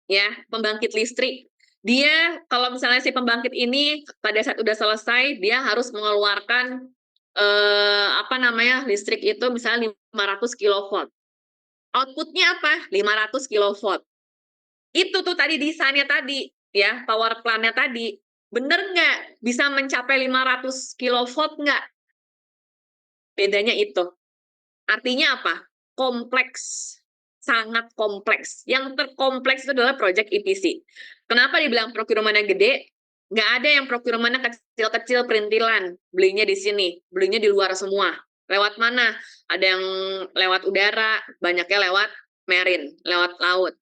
A: ya, pembangkit listrik. Dia kalau misalnya si pembangkit ini pada saat udah selesai dia harus mengeluarkan listrik itu misalnya 500 kilowatt. Outputnya apa? 500 kilowatt. Itu tuh tadi desainnya tadi ya, power plant-nya tadi, bener nggak? Bisa mencapai 500 kilovolt nggak? Bedanya itu. Artinya apa? Kompleks, sangat kompleks. Yang terkompleks itu adalah project EPC. Kenapa dibilang procurement-nya gede? Nggak ada yang procurement-nya kecil-kecil perintilan, belinya di sini, belinya di luar semua. Lewat mana? Ada yang lewat udara, banyaknya lewat marine, lewat laut.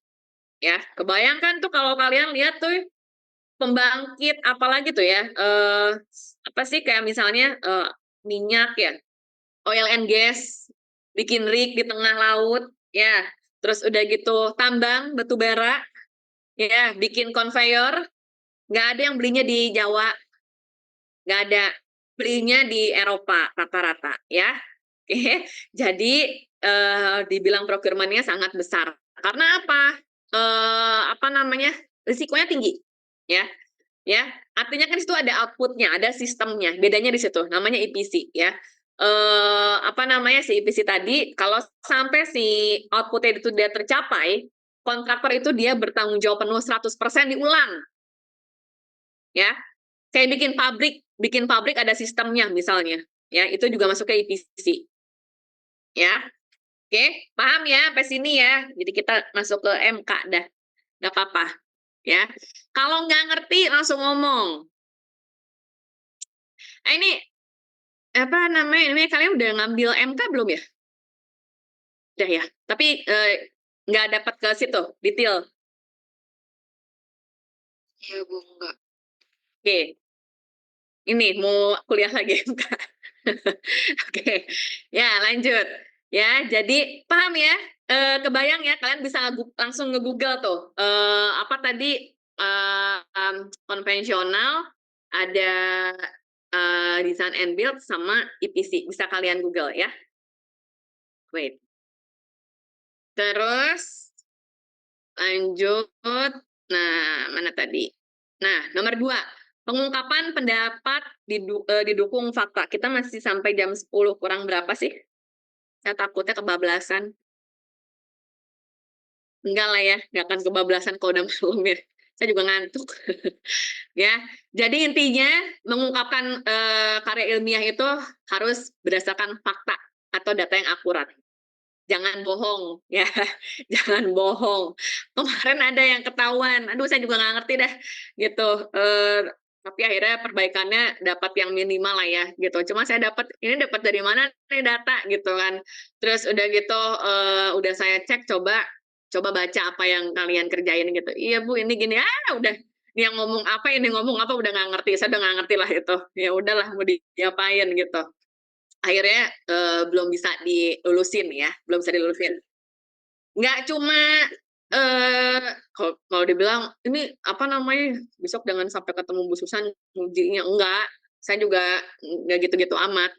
A: Ya, kebayangkan tuh kalau kalian lihat tuh pembangkit apalagi tuh ya, apa sih kayak misalnya minyak ya, oil and gas, bikin rig di tengah laut, ya. Terus udah gitu tambang batu bara, ya, bikin konveyor, nggak ada yang belinya di Jawa, nggak ada, belinya di Eropa rata-rata, ya. Oke, jadi dibilang procurement-nya sangat besar. Karena apa? Apa namanya? Risikonya tinggi, ya. Ya, artinya kan itu ada output-nya, ada sistemnya. Bedanya di situ, namanya EPC ya. Apa namanya si EPC tadi, kalau sampai si output-nya itu dia tercapai, kontraktor itu dia bertanggung jawab penuh 100% diulang. Ya. Kayak bikin pabrik ada sistemnya misalnya. Ya, itu juga masuk ke EPC. Ya. Oke, paham ya sampai sini ya. Jadi kita masuk ke MK dah. Nggak apa-apa. Ya. Kalau nggak ngerti langsung ngomong. Ini apa namanya, ini kalian udah ngambil MK belum ya? Udah ya, tapi nggak dapat ke situ, detail.
B: Iya Bu, enggak.
A: Oke, ini mau kuliah lagi MK. Oke, ya lanjut. Ya, jadi paham ya? Kebayang ya, kalian bisa langsung nge-google tuh. Apa tadi, konvensional, ada design and build, sama EPC. Bisa kalian google ya. Wait. Terus, lanjut. Nah, mana tadi? Nah, nomor 2, pengungkapan pendapat didukung fakta. Kita masih sampai jam 10 kurang berapa sih? Saya takutnya kebablasan. Enggak lah ya, nggak akan kebablasan kalau udah malam ya. Saya juga ngantuk. Ya, jadi intinya mengungkapkan karya ilmiah itu harus berdasarkan fakta atau data yang akurat. Jangan bohong, ya, jangan bohong. Kemarin ada yang ketahuan, aduh saya juga nggak ngerti dah, gitu. Tapi akhirnya perbaikannya dapat yang minimal lah ya, gitu. Cuma saya dapat dari mana nih data, gitu kan. Terus udah gitu, udah saya cek, coba baca apa yang kalian kerjain gitu. Iya Bu, ini gini, udah. Ini yang ngomong apa, ini ngomong apa, udah nggak ngerti. Saya udah nggak ngerti lah itu. Ya udahlah, mau diapain gitu. Akhirnya belum bisa dilulusin ya, belum bisa dilulusin. Nggak cuma kalau dibilang ini apa namanya, besok jangan sampai ketemu Bu Susan ngujinya, enggak. Saya juga nggak gitu-gitu amat.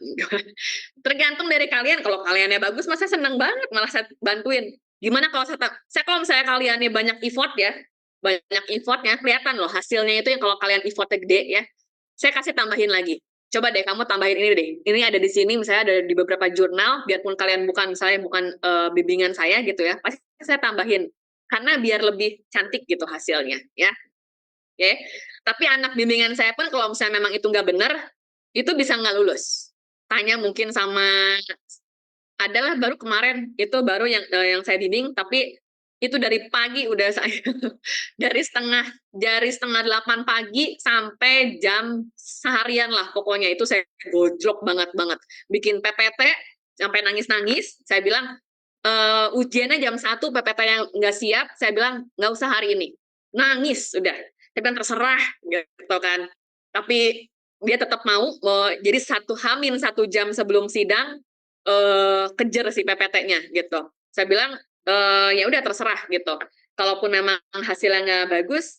A: Tergantung dari kalian, kalau kaliannya bagus masa seneng banget malah saya bantuin. Gimana kalau kalau misalnya kaliannya banyak effort ya, banyak effortnya kelihatan loh hasilnya itu, yang kalau kalian effortnya gede ya, saya kasih tambahin lagi. Coba deh kamu tambahin ini deh. Ini ada di sini, misalnya ada di beberapa jurnal, biarpun kalian misalnya bukan bimbingan saya gitu ya, pasti saya tambahin. Karena biar lebih cantik gitu hasilnya, ya. Oke. Tapi anak bimbingan saya pun kalau misalnya memang itu nggak benar, itu bisa nggak lulus. Tanya mungkin sama, adalah baru kemarin, itu baru yang saya bimbing, tapi itu dari pagi udah saya dari setengah 8 pagi sampai jam seharian lah pokoknya, itu saya gojlok banget bikin PPT sampai nangis-nangis. Saya bilang ujiannya jam 1, PPT yang nggak siap, saya bilang nggak usah hari ini, nangis udah. Saya bilang terserah gitu kan, tapi dia tetap mau. Jadi 1 jam sebelum sidang kejar si PPT-nya gitu. Saya bilang ya udah terserah gitu. Kalaupun memang hasilnya nggak bagus,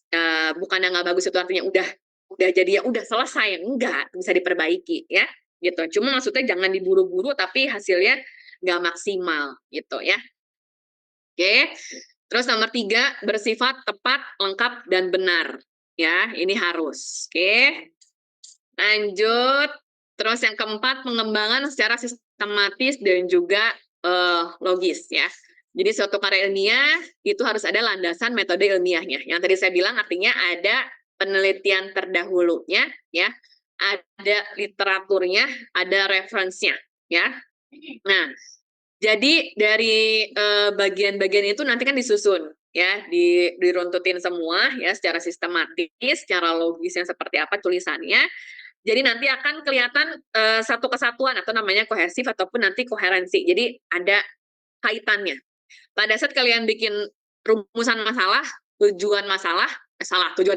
A: bukannya nggak bagus itu artinya udah jadi ya udah selesai, enggak, bisa diperbaiki ya gitu. Cuma maksudnya jangan diburu-buru tapi hasilnya nggak maksimal gitu ya. Oke. Terus nomor 3, bersifat tepat, lengkap, dan benar. Ya, ini harus. Oke. Lanjut. Terus yang keempat, pengembangan secara sistematis dan juga logis ya. Jadi suatu karya ilmiah itu harus ada landasan metode ilmiahnya. Yang tadi saya bilang artinya ada penelitian terdahulunya, ya, ada literaturnya, ada referensinya, ya. Nah, jadi dari bagian-bagian itu nanti kan disusun, ya, diruntutin semua, ya, secara sistematis, secara logisnya seperti apa tulisannya. Jadi nanti akan kelihatan satu kesatuan atau namanya kohesif ataupun nanti koherensi. Jadi ada kaitannya. Pada saat kalian bikin rumusan masalah, tujuan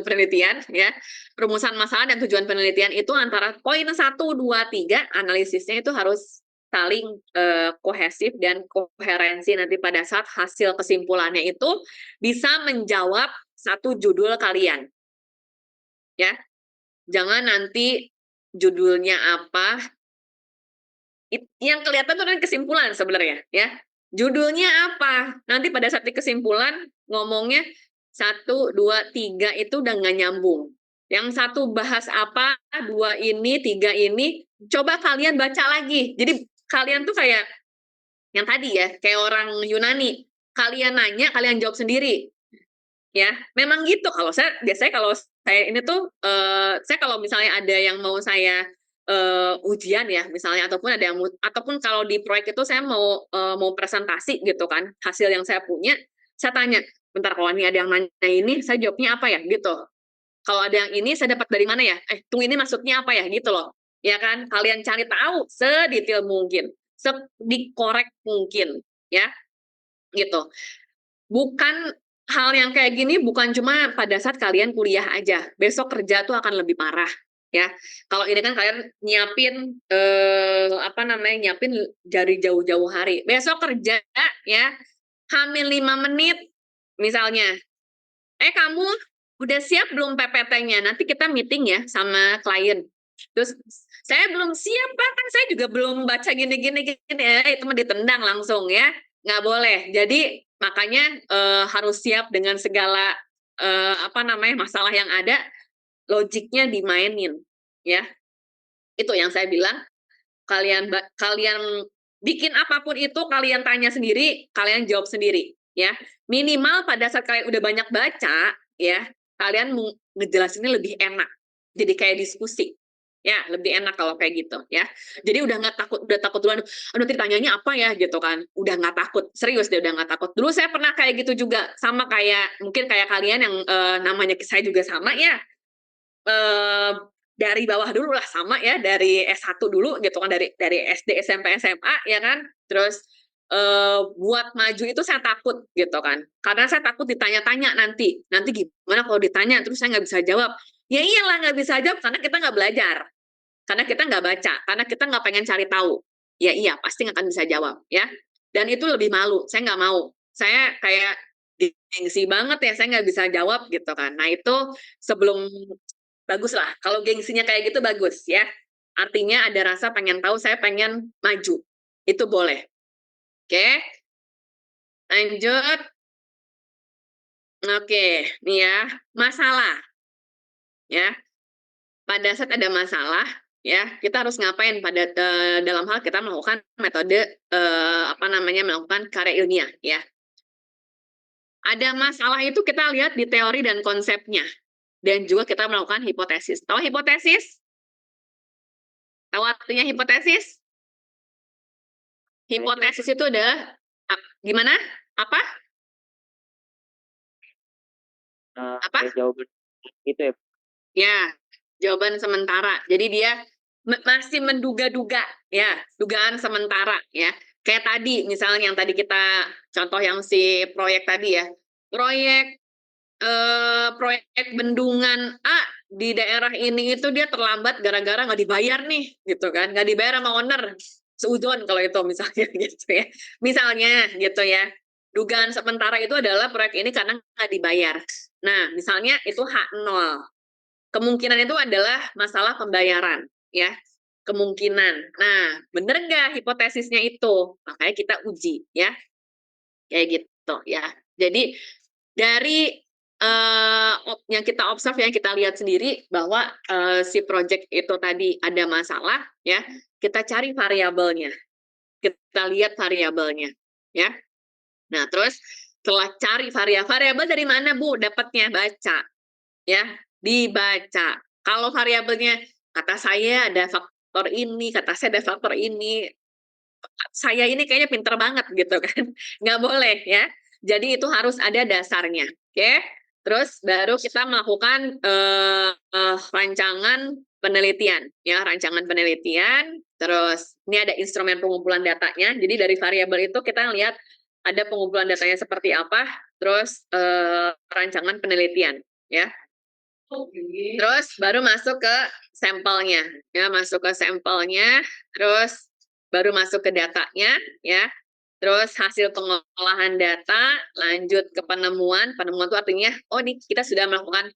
A: penelitian, ya, rumusan masalah dan tujuan penelitian itu antara poin 1, 2, 3, analisisnya itu harus saling kohesif dan koherensi nanti pada saat hasil kesimpulannya itu bisa menjawab satu judul kalian. Ya, jangan nanti judulnya apa, yang kelihatan itu nanti kesimpulan sebenarnya, ya. Judulnya apa? Nanti pada saat di kesimpulan ngomongnya 1, 2, 3 itu udah nggak nyambung. Yang satu bahas apa, 2 ini, 3 ini, coba kalian baca lagi. Jadi kalian tuh kayak yang tadi ya, kayak orang Yunani. Kalian nanya, kalian jawab sendiri. Ya, memang gitu. Kalau saya biasanya kalau saya ini tuh saya kalau misalnya ada yang mau saya ujian ya misalnya ataupun ada yang ataupun kalau di proyek itu saya mau presentasi gitu kan, hasil yang saya punya, saya tanya, "Bentar kalau ini ada yang nanya ini, saya jawabnya apa ya?" Gitu. Kalau ada yang ini saya dapat dari mana ya? Tunggu ini maksudnya apa ya? Gitu loh. Ya kan? Kalian cari tahu sedetail mungkin, dikorek mungkin, ya. Gitu. Bukan hal yang kayak gini bukan cuma pada saat kalian kuliah aja. Besok kerja tuh akan lebih parah, ya. Kalau ini kan kalian nyiapin nyiapin dari jauh-jauh hari. Besok kerja ya, hamil 5 menit misalnya. Kamu udah siap belum PPT-nya? Nanti kita meeting ya sama klien. Terus saya belum siap, Pak, kan saya juga belum baca gini-gini itu mah ditendang langsung ya. Nggak boleh. Jadi makanya harus siap dengan segala masalah yang ada, logiknya dimainin ya. Itu yang saya bilang, kalian bikin apapun itu kalian tanya sendiri, kalian jawab sendiri ya. Minimal pada saat kalian udah banyak baca ya, kalian ngejelasinnya lebih enak. Jadi kayak diskusi. Ya, lebih enak kalau kayak gitu ya. Jadi udah takut duluan, aduh nanti tanyanya apa ya gitu kan. Udah nggak takut, serius deh udah nggak takut. Dulu saya pernah kayak gitu juga, sama kayak mungkin kayak kalian yang namanya saya juga sama ya. Dari bawah dulu lah sama ya, dari S1 dulu gitu kan, dari SD, SMP, SMA ya kan. Terus buat maju itu saya takut gitu kan. Karena saya takut ditanya-tanya nanti. Nanti gimana kalau ditanya terus saya nggak bisa jawab. Ya iyalah nggak bisa jawab karena kita nggak belajar. Karena kita nggak baca, karena kita nggak pengen cari tahu. Ya iya, pasti nggak akan bisa jawab ya. Dan itu lebih malu, saya nggak mau. Saya kayak gengsi banget ya, saya nggak bisa jawab gitu kan. Nah itu sebelum bagus lah. Kalau gengsinya kayak gitu bagus ya. Artinya ada rasa pengen tahu, saya pengen maju. Itu boleh. Oke. Lanjut. Oke, nih ya, masalah. Ya. Pada saat ada masalah, ya, kita harus ngapain dalam hal kita melakukan metode melakukan karya ilmiah ya. Ada masalah itu kita lihat di teori dan konsepnya. Dan juga kita melakukan hipotesis. Tahu hipotesis? Tahu artinya hipotesis? Hipotesis itu adalah gimana? Apa? Apa?
C: Jawaban itu ya.
A: Ya, jawaban sementara. Jadi dia masih menduga-duga, ya, dugaan sementara, ya. Kayak tadi, misalnya yang tadi kita contoh yang si proyek tadi ya, proyek bendungan A di daerah ini itu dia terlambat gara-gara nggak dibayar nih, gitu kan, nggak dibayar sama owner, seudon kalau itu misalnya gitu ya, misalnya gitu ya. Dugaan sementara itu adalah proyek ini karena nggak dibayar. Nah, misalnya itu H0. Kemungkinan itu adalah masalah pembayaran, ya. Kemungkinan. Nah, bener nggak hipotesisnya itu? Makanya kita uji, ya. Kayak gitu, ya. Jadi, dari yang kita observe, yang kita lihat sendiri, bahwa si project itu tadi ada masalah, ya. Kita cari variabelnya. Kita lihat variabelnya, ya. Nah, terus setelah cari variabel dari mana, Bu, dapatnya? Baca, ya, dibaca. Kalau variabelnya, kata saya ada faktor ini, kata saya ada faktor ini, saya ini kayaknya pinter banget gitu kan, nggak boleh ya. Jadi itu harus ada dasarnya, oke? Terus baru kita melakukan rancangan penelitian, ya, rancangan penelitian. Terus ini ada instrumen pengumpulan datanya. Jadi dari variabel itu kita lihat ada pengumpulan datanya seperti apa, terus rancangan penelitian, ya. Terus baru masuk ke sampelnya, ya, masuk ke sampelnya, terus baru masuk ke datanya, ya. Terus hasil pengolahan data, lanjut ke penemuan. Penemuan itu artinya, oh nih kita sudah melakukan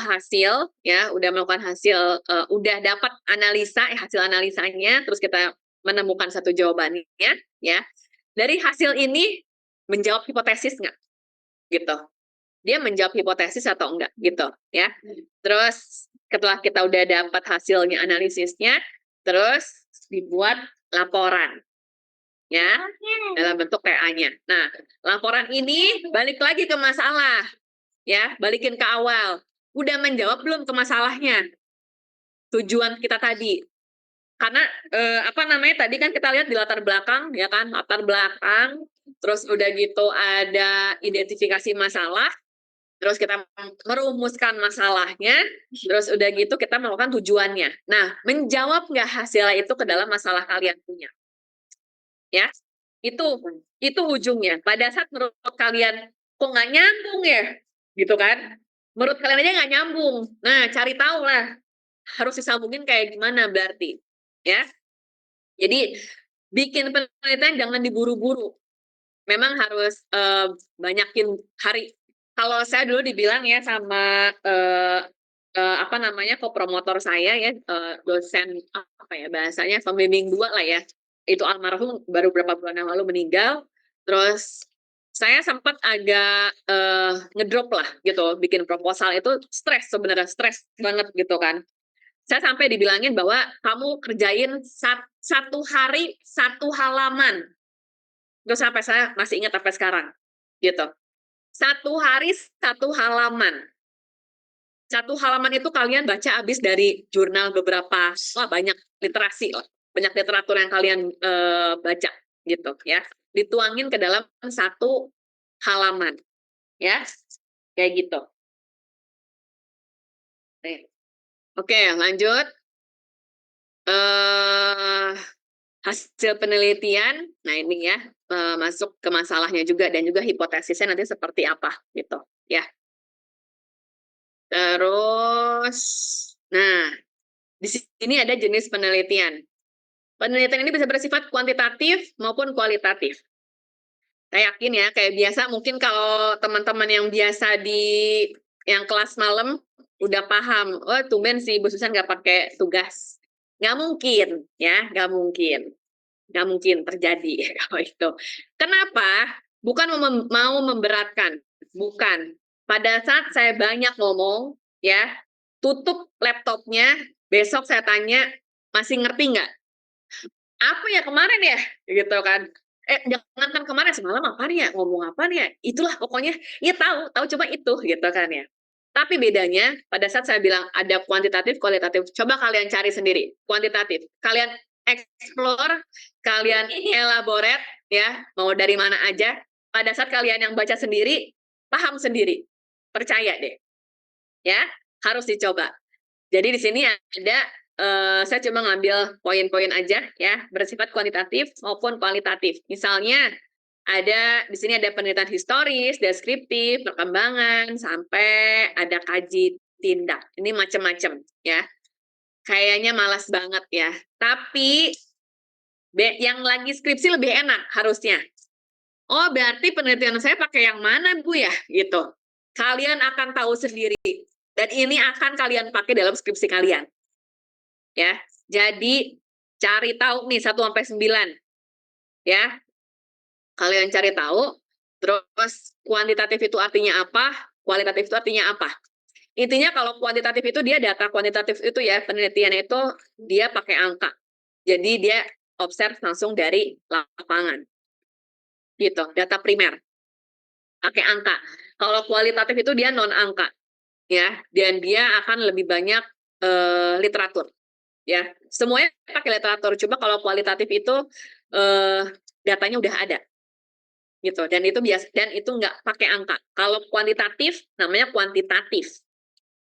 A: hasil, ya, udah melakukan hasil, udah dapat analisa, hasil analisanya, terus kita menemukan satu jawabannya, ya. Dari hasil ini menjawab hipotesis nggak, gitu. Dia menjawab hipotesis atau enggak, gitu, ya. Terus setelah kita udah dapat hasilnya, analisisnya, terus dibuat laporan, ya, dalam bentuk TA-nya. Nah, laporan ini balik lagi ke masalah, ya, balikin ke awal. Udah menjawab belum ke masalahnya? Tujuan kita tadi. Karena apa namanya, tadi kan kita lihat di latar belakang, ya kan, latar belakang, terus udah gitu ada identifikasi masalah, terus kita merumuskan masalahnya, terus udah gitu kita melakukan tujuannya. Nah, menjawab nggak hasilnya itu ke dalam masalah kalian punya, ya? Itu ujungnya. Pada saat menurut kalian kok nggak nyambung ya, gitu kan? Menurut kalian aja nggak nyambung. Nah, cari tahu lah harus disambungin kayak gimana berarti, ya? Jadi bikin penelitian jangan diburu-buru. Memang harus banyakin hari. Kalau saya dulu dibilang ya sama apa namanya, kopromotor saya ya, dosen apa ya bahasanya, pembimbing 2 lah ya. Itu almarhum baru beberapa bulan yang lalu meninggal. Terus saya sempat agak ngedrop lah gitu, bikin proposal itu stres, sebenarnya stres banget gitu kan. Saya sampai dibilangin bahwa kamu kerjain satu hari satu halaman. Terus sampai saya masih ingat sampai sekarang, gitu. Satu hari satu halaman. Satu halaman itu kalian baca habis dari jurnal beberapa, wah banyak literasi lah, banyak literatur yang kalian baca, gitu ya. Dituangin ke dalam satu halaman, ya, kayak gitu. Oke, lanjut. Hasil penelitian, nah ini ya, masuk ke masalahnya juga dan juga hipotesisnya nanti seperti apa gitu ya. Terus, nah di sini ada jenis penelitian. Penelitian ini bisa bersifat kuantitatif maupun kualitatif. Saya yakin ya, kayak biasa mungkin kalau teman-teman yang biasa di yang kelas malam udah paham, oh tumben sih Bu Susan nggak pakai tugas. Nggak mungkin ya, nggak mungkin. Nggak mungkin terjadi kalau itu. Kenapa? Bukan mau memberatkan, bukan. Pada saat saya banyak ngomong, ya, tutup laptopnya, besok saya tanya, masih ngerti nggak? Apa ya kemarin ya? Gitu kan. Jangankan kemarin, semalam apa nih ya? Ngomong apa nih ya? Itulah pokoknya, ya tahu cuma itu, gitu kan ya. Tapi bedanya, pada saat saya bilang ada kuantitatif, kualitatif, coba kalian cari sendiri, kuantitatif. Kalian explore, kalian elaborate, ya, mau dari mana aja. Pada saat kalian yang baca sendiri, paham sendiri. Percaya deh. Ya, harus dicoba. Jadi di sini ada, saya cuma ngambil poin-poin aja, ya, bersifat kuantitatif maupun kualitatif. Misalnya, di sini ada penelitian historis, deskriptif, perkembangan, sampai ada kaji tindak. Ini macam-macam, ya. Kayaknya malas banget ya. Tapi yang lagi skripsi lebih enak harusnya. Oh, berarti penelitian saya pakai yang mana, Bu ya? Gitu. Kalian akan tahu sendiri. Dan ini akan kalian pakai dalam skripsi kalian. Ya. Jadi cari tahu nih 1 sampai 9. Ya. Kalian cari tahu, terus kuantitatif itu artinya apa, kualitatif itu artinya apa. Intinya kalau kuantitatif itu dia data kuantitatif itu ya, penelitian itu dia pakai angka. Jadi dia observe langsung dari lapangan. gitu, data primer, pakai angka. Kalau kualitatif itu dia non angka, ya, dan dia akan lebih banyak literatur, ya. Semuanya pakai literatur. Coba kalau kualitatif itu datanya udah ada, gitu. Dan itu nggak pakai angka. Kalau kuantitatif namanya kuantitatif,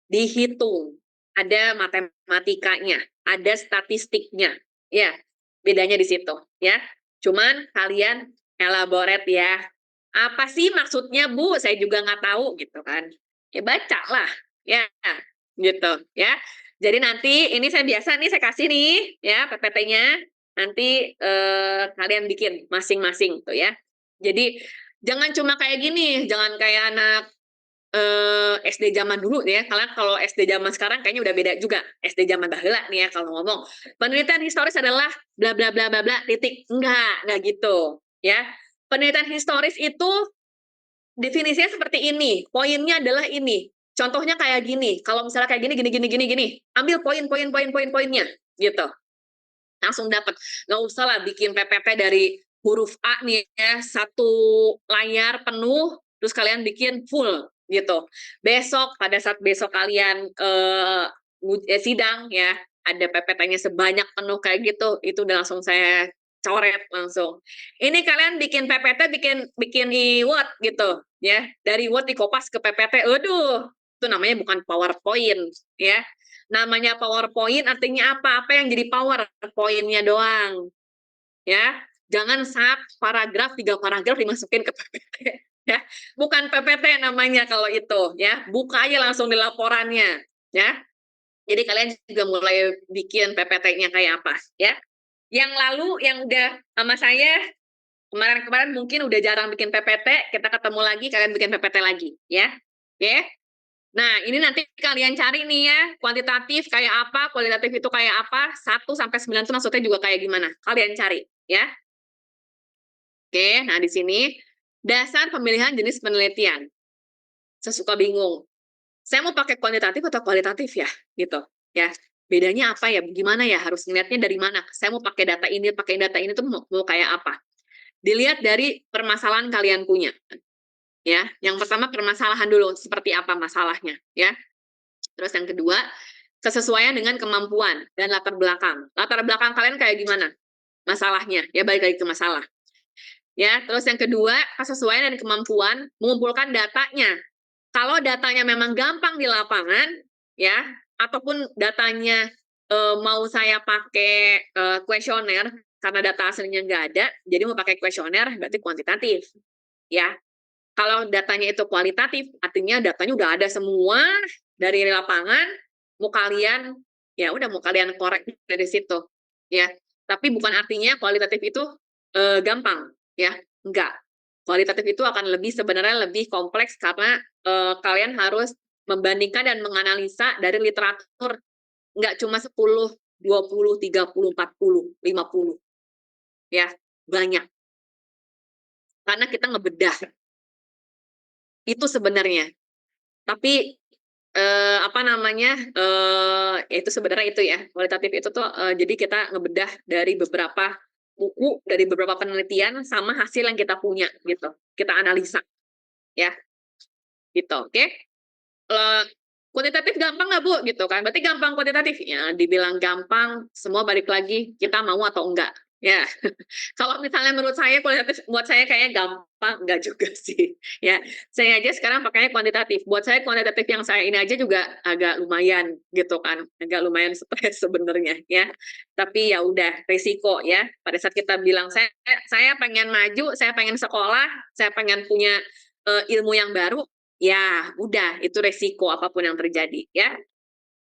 A: dihitung, ada matematikanya, ada statistiknya, ya. Bedanya di situ, ya. Cuman kalian elaborate ya. Apa sih maksudnya, Bu? Saya juga nggak tahu gitu kan. Ya baca lah, ya, gitu, ya. Jadi nanti ini saya biasa nih saya kasih nih, ya PPT-nya. Nanti kalian bikin masing-masing tuh ya. Jadi jangan cuma kayak gini, jangan kayak anak SD zaman dulu ya. Kalau SD zaman sekarang kayaknya udah beda juga. SD zaman baheula nih ya kalau ngomong. Penelitian historis adalah bla bla bla bla bla titik. Enggak gitu, ya. Penelitian historis itu definisinya seperti ini. Poinnya adalah ini. Contohnya kayak gini. Kalau misalnya kayak gini gini gini gini gini, ambil poinnya gitu. Langsung dapat. Nggak usah lah bikin PPT dari huruf A nih ya, satu layar penuh, terus kalian bikin full gitu. Besok, pada saat besok kalian sidang ya, ada PPT-nya sebanyak penuh kayak gitu, itu udah langsung saya coret langsung. Ini kalian bikin PPT, bikin di Word gitu ya, dari Word dikopas ke PPT, aduh, itu namanya bukan PowerPoint ya. Namanya PowerPoint artinya apa? Apa yang jadi PowerPoint-nya doang. Ya. Jangan paragraf, 3 paragraf dimasukin ke PPT. Ya. Bukan PPT namanya kalau itu. Ya. Buka aja langsung di laporannya. Ya. Jadi kalian juga mulai bikin PPT-nya kayak apa. Ya. Yang lalu, yang udah sama saya, kemarin-kemarin mungkin udah jarang bikin PPT, kita ketemu lagi, kalian bikin PPT lagi. Ya. Oke. Nah, ini nanti kalian cari nih ya, kuantitatif kayak apa, kualitatif itu kayak apa, 1-9 itu maksudnya juga kayak gimana. Kalian cari, ya. Oke, nah di sini, dasar pemilihan jenis penelitian. Saya suka bingung. Saya mau pakai kuantitatif atau kualitatif ya, gitu. Ya, bedanya apa ya, gimana ya, harus ngeliatnya dari mana. Saya mau pakai data ini tuh mau kayak apa. Dilihat dari permasalahan kalian punya. Ya, yang pertama permasalahan dulu, seperti apa masalahnya, ya. Terus yang kedua, kesesuaian dengan kemampuan dan latar belakang. Latar belakang kalian kayak gimana? Masalahnya, ya balik lagi ke masalah. Ya, terus yang kedua, kesesuaian dan kemampuan mengumpulkan datanya. Kalau datanya memang gampang di lapangan, ya, ataupun datanya mau saya pakai kuesioner karena data aslinya nggak ada, jadi mau pakai kuesioner berarti kuantitatif, ya. Kalau datanya itu kualitatif, artinya datanya udah ada semua dari lapangan, mau kalian ya udah mau kalian korek dari situ, ya. Tapi bukan artinya kualitatif itu gampang, ya. Enggak. Kualitatif itu akan sebenarnya lebih kompleks karena kalian harus membandingkan dan menganalisa dari literatur enggak cuma 10, 20, 30, 40, 50. Ya, banyak. Karena kita ngebedah itu sebenarnya. Tapi apa namanya, itu sebenarnya itu ya, kualitatif itu tuh jadi kita ngebedah dari beberapa buku, dari beberapa penelitian sama hasil yang kita punya gitu. Kita analisa ya, gitu, oke. Kuantitatif gampang nggak Bu? Gitu kan, berarti gampang kuantitatif? Ya dibilang gampang, semua balik lagi kita mau atau enggak, ya. Kalau misalnya menurut saya kualitatif buat saya kayaknya gampang, enggak juga sih, ya. Saya aja sekarang pakainya kuantitatif, buat saya kuantitatif yang saya ini aja juga agak lumayan gitu kan, agak lumayan stres sebenarnya ya. Tapi ya udah risiko ya, pada saat kita bilang saya pengen maju, saya pengen sekolah, saya pengen punya ilmu yang baru, ya udah itu resiko apapun yang terjadi ya.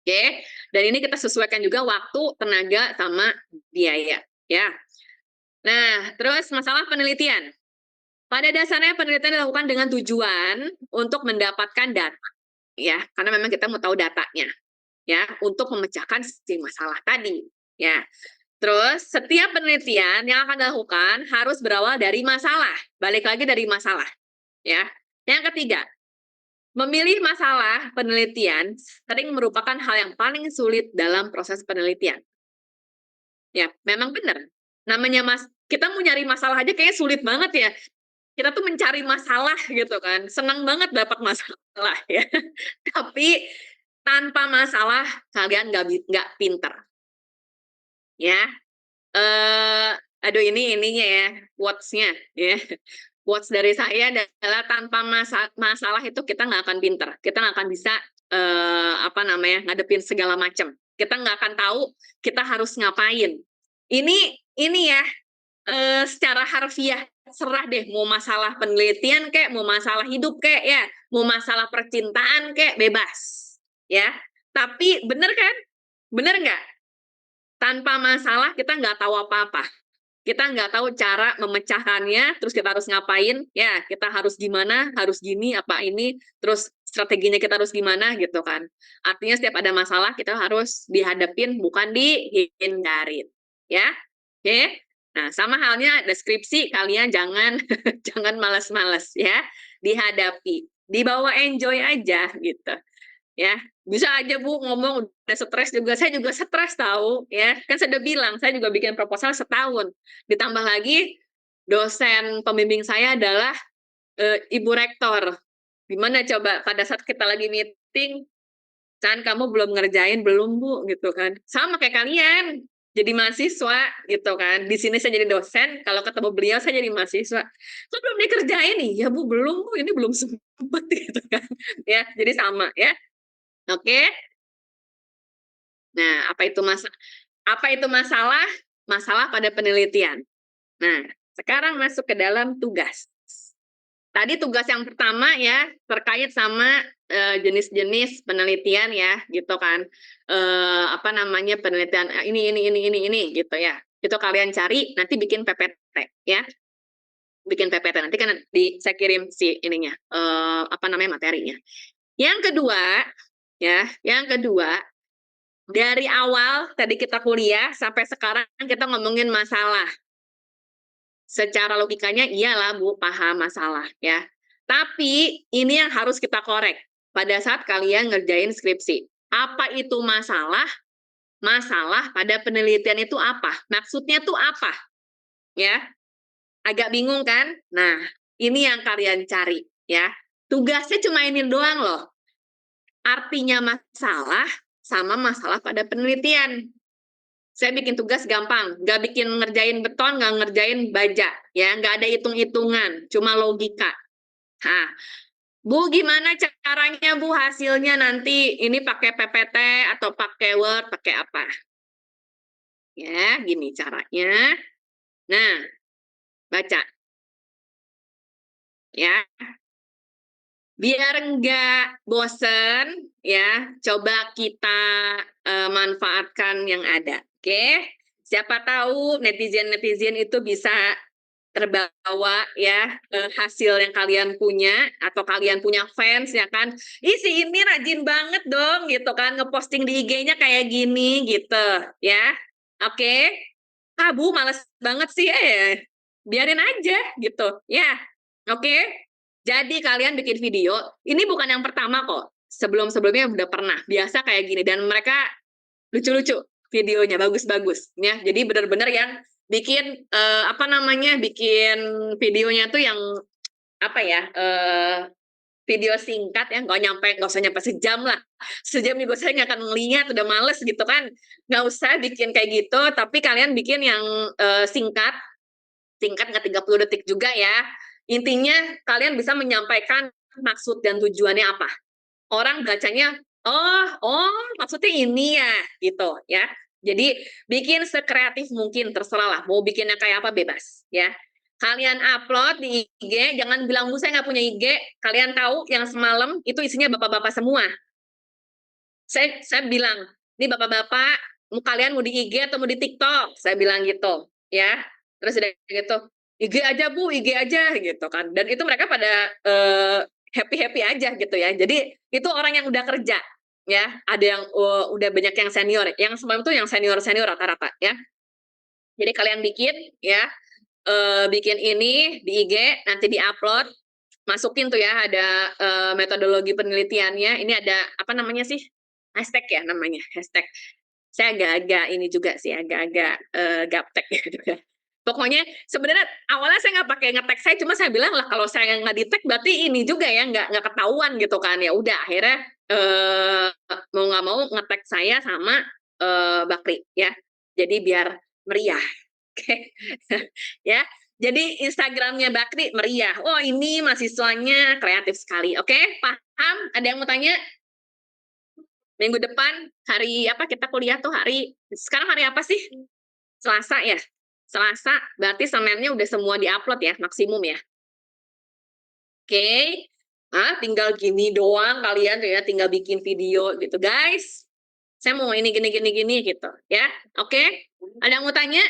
A: Oke, dan ini kita sesuaikan juga waktu, tenaga, sama biaya ya. Nah, terus masalah penelitian. Pada dasarnya penelitian dilakukan dengan tujuan untuk mendapatkan data, ya, karena memang kita mau tahu datanya, ya, untuk memecahkan si masalah tadi, ya. Terus setiap penelitian yang akan dilakukan harus berawal dari masalah, balik lagi dari masalah, ya. Yang ketiga, memilih masalah penelitian sering merupakan hal yang paling sulit dalam proses penelitian. Ya, memang benar. Namanya kita mau nyari masalah aja kayaknya sulit banget ya. kita tuh mencari masalah gitu kan, senang banget dapat masalah ya. Tapi tanpa masalah kalian nggak pinter, ya. Aduh ini ininya ya, quotes-nya ya. Quotes dari saya adalah tanpa masalah itu kita nggak akan pinter, kita nggak akan bisa apa namanya ngadepin segala macam. Kita nggak akan tahu kita harus ngapain. Ini ya secara harfiah serah deh mau masalah penelitian kek, mau masalah hidup kek ya, mau masalah percintaan kek bebas ya. Tapi bener kan? Bener nggak? Tanpa masalah kita nggak tahu apa-apa. Kita nggak tahu cara memecahkannya, terus kita harus ngapain, ya kita harus gimana, harus gini, apa ini, terus strateginya kita harus gimana gitu kan. Artinya setiap ada masalah kita harus dihadapin, bukan dihindarin. Ya, oke? Nah, sama halnya deskripsi, kalian jangan jangan malas-malas ya, dihadapi, dibawa enjoy aja gitu. Ya, bisa aja Bu ngomong udah stres juga, saya juga stres tahu ya. Kan saya udah bilang, saya juga bikin proposal setahun. Ditambah lagi dosen pembimbing saya adalah Ibu Rektor. Gimana coba pada saat kita lagi meeting, kan kamu belum ngerjain belum Bu gitu kan. Sama kayak kalian. Jadi mahasiswa gitu kan. Di sini saya jadi dosen, kalau ketemu beliau saya jadi mahasiswa. Kok belum dikerjain nih? Ya Bu, belum Bu, ini belum sempet gitu kan. Ya, jadi sama ya. Oke. Nah, apa itu masalah? Masalah pada penelitian. Nah, sekarang masuk ke dalam tugas. Tadi tugas yang pertama ya terkait sama jenis-jenis penelitian ya, gitu kan. Apa namanya penelitian ini gitu ya. Itu kalian cari nanti bikin PPT ya. Bikin PPT nanti kan saya kirim si ininya apa namanya materinya. Yang kedua ya, yang kedua dari awal tadi kita kuliah sampai sekarang kita ngomongin masalah. Secara logikanya iyalah Bu, paham masalah ya. Tapi ini yang harus kita korek pada saat kalian ngerjain skripsi. Apa itu masalah? Masalah pada penelitian itu apa? Maksudnya tuh apa? Ya, agak bingung kan? Nah, ini yang kalian cari ya. Tugasnya cuma ini doang loh. Artinya masalah sama masalah pada penelitian. Saya bikin tugas gampang, nggak bikin ngerjain beton, nggak ngerjain baja, ya, nggak ada hitung-hitungan, cuma logika. Nah, Bu, gimana caranya Bu hasilnya nanti ini pakai PPT atau pakai Word, pakai apa? Ya, gini caranya. Nah, baca. Ya, biar nggak bosen, ya, coba kita manfaatkan yang ada. Oke? Siapa tahu netizen-netizen itu bisa terbawa ya hasil yang kalian punya atau kalian punya fans ya kan. Ih si ini rajin banget dong gitu kan ngeposting di IG-nya kayak gini gitu ya. Oke. Ah Bu males banget sih biarin aja gitu ya. Oke. Jadi kalian bikin video, ini bukan yang pertama kok. Sebelum-sebelumnya udah pernah. Biasa kayak gini dan mereka lucu-lucu videonya bagus-bagus ya. Jadi benar-benar yang bikin apa namanya bikin videonya tuh yang apa ya video singkat ya nggak usah nyampe sejam lah, sejam juga saya nggak akan ngeliat udah males gitu kan, nggak usah bikin kayak gitu tapi kalian bikin yang singkat nggak 30 detik juga ya, intinya kalian bisa menyampaikan maksud dan tujuannya apa, orang bacanya oh maksudnya ini ya gitu ya. Jadi bikin sekreatif mungkin terserah lah mau bikinnya kayak apa bebas ya. Kalian upload di IG, jangan bilang Bu saya nggak punya IG. Kalian tahu yang semalam itu isinya bapak-bapak semua. Saya bilang, ini bapak-bapak, kalian mau di IG atau mau di TikTok? Saya bilang gitu, ya. Terus udah gitu, IG aja Bu, IG aja gitu kan. Dan itu mereka pada happy-happy aja gitu ya. Jadi itu orang yang udah kerja, ya. Ada yang udah banyak yang senior. Yang semalam itu yang senior-senior rata-rata, ya. Jadi kalian bikin, ya, bikin ini di IG, nanti di-upload, masukin tuh ya ada metodologi penelitiannya. Ini ada apa namanya sih? Hashtag ya namanya, hashtag. Saya agak-agak ini juga sih, agak-agak gaptek gitu ya. Pokoknya sebenarnya awalnya saya nggak pakai nge-tag saya, cuma saya bilang lah kalau saya nggak di-tag berarti ini juga ya nggak ketahuan gitu kan. Ya udah akhirnya mau nggak mau nge-tag saya sama Bakri ya. Jadi biar meriah. Oke. Ya. Jadi Instagramnya Bakri meriah. Oh ini mahasiswanya kreatif sekali. Oke, paham? Ada yang mau tanya? Minggu depan hari apa kita kuliah tuh sekarang hari apa sih? Selasa ya? Selasa, berarti Seninnya udah semua diupload ya, maksimum ya. Oke. Tinggal gini doang kalian tuh ya, tinggal bikin video gitu, guys. Saya mau ini gini gitu, ya. Oke. Ada yang mau tanya?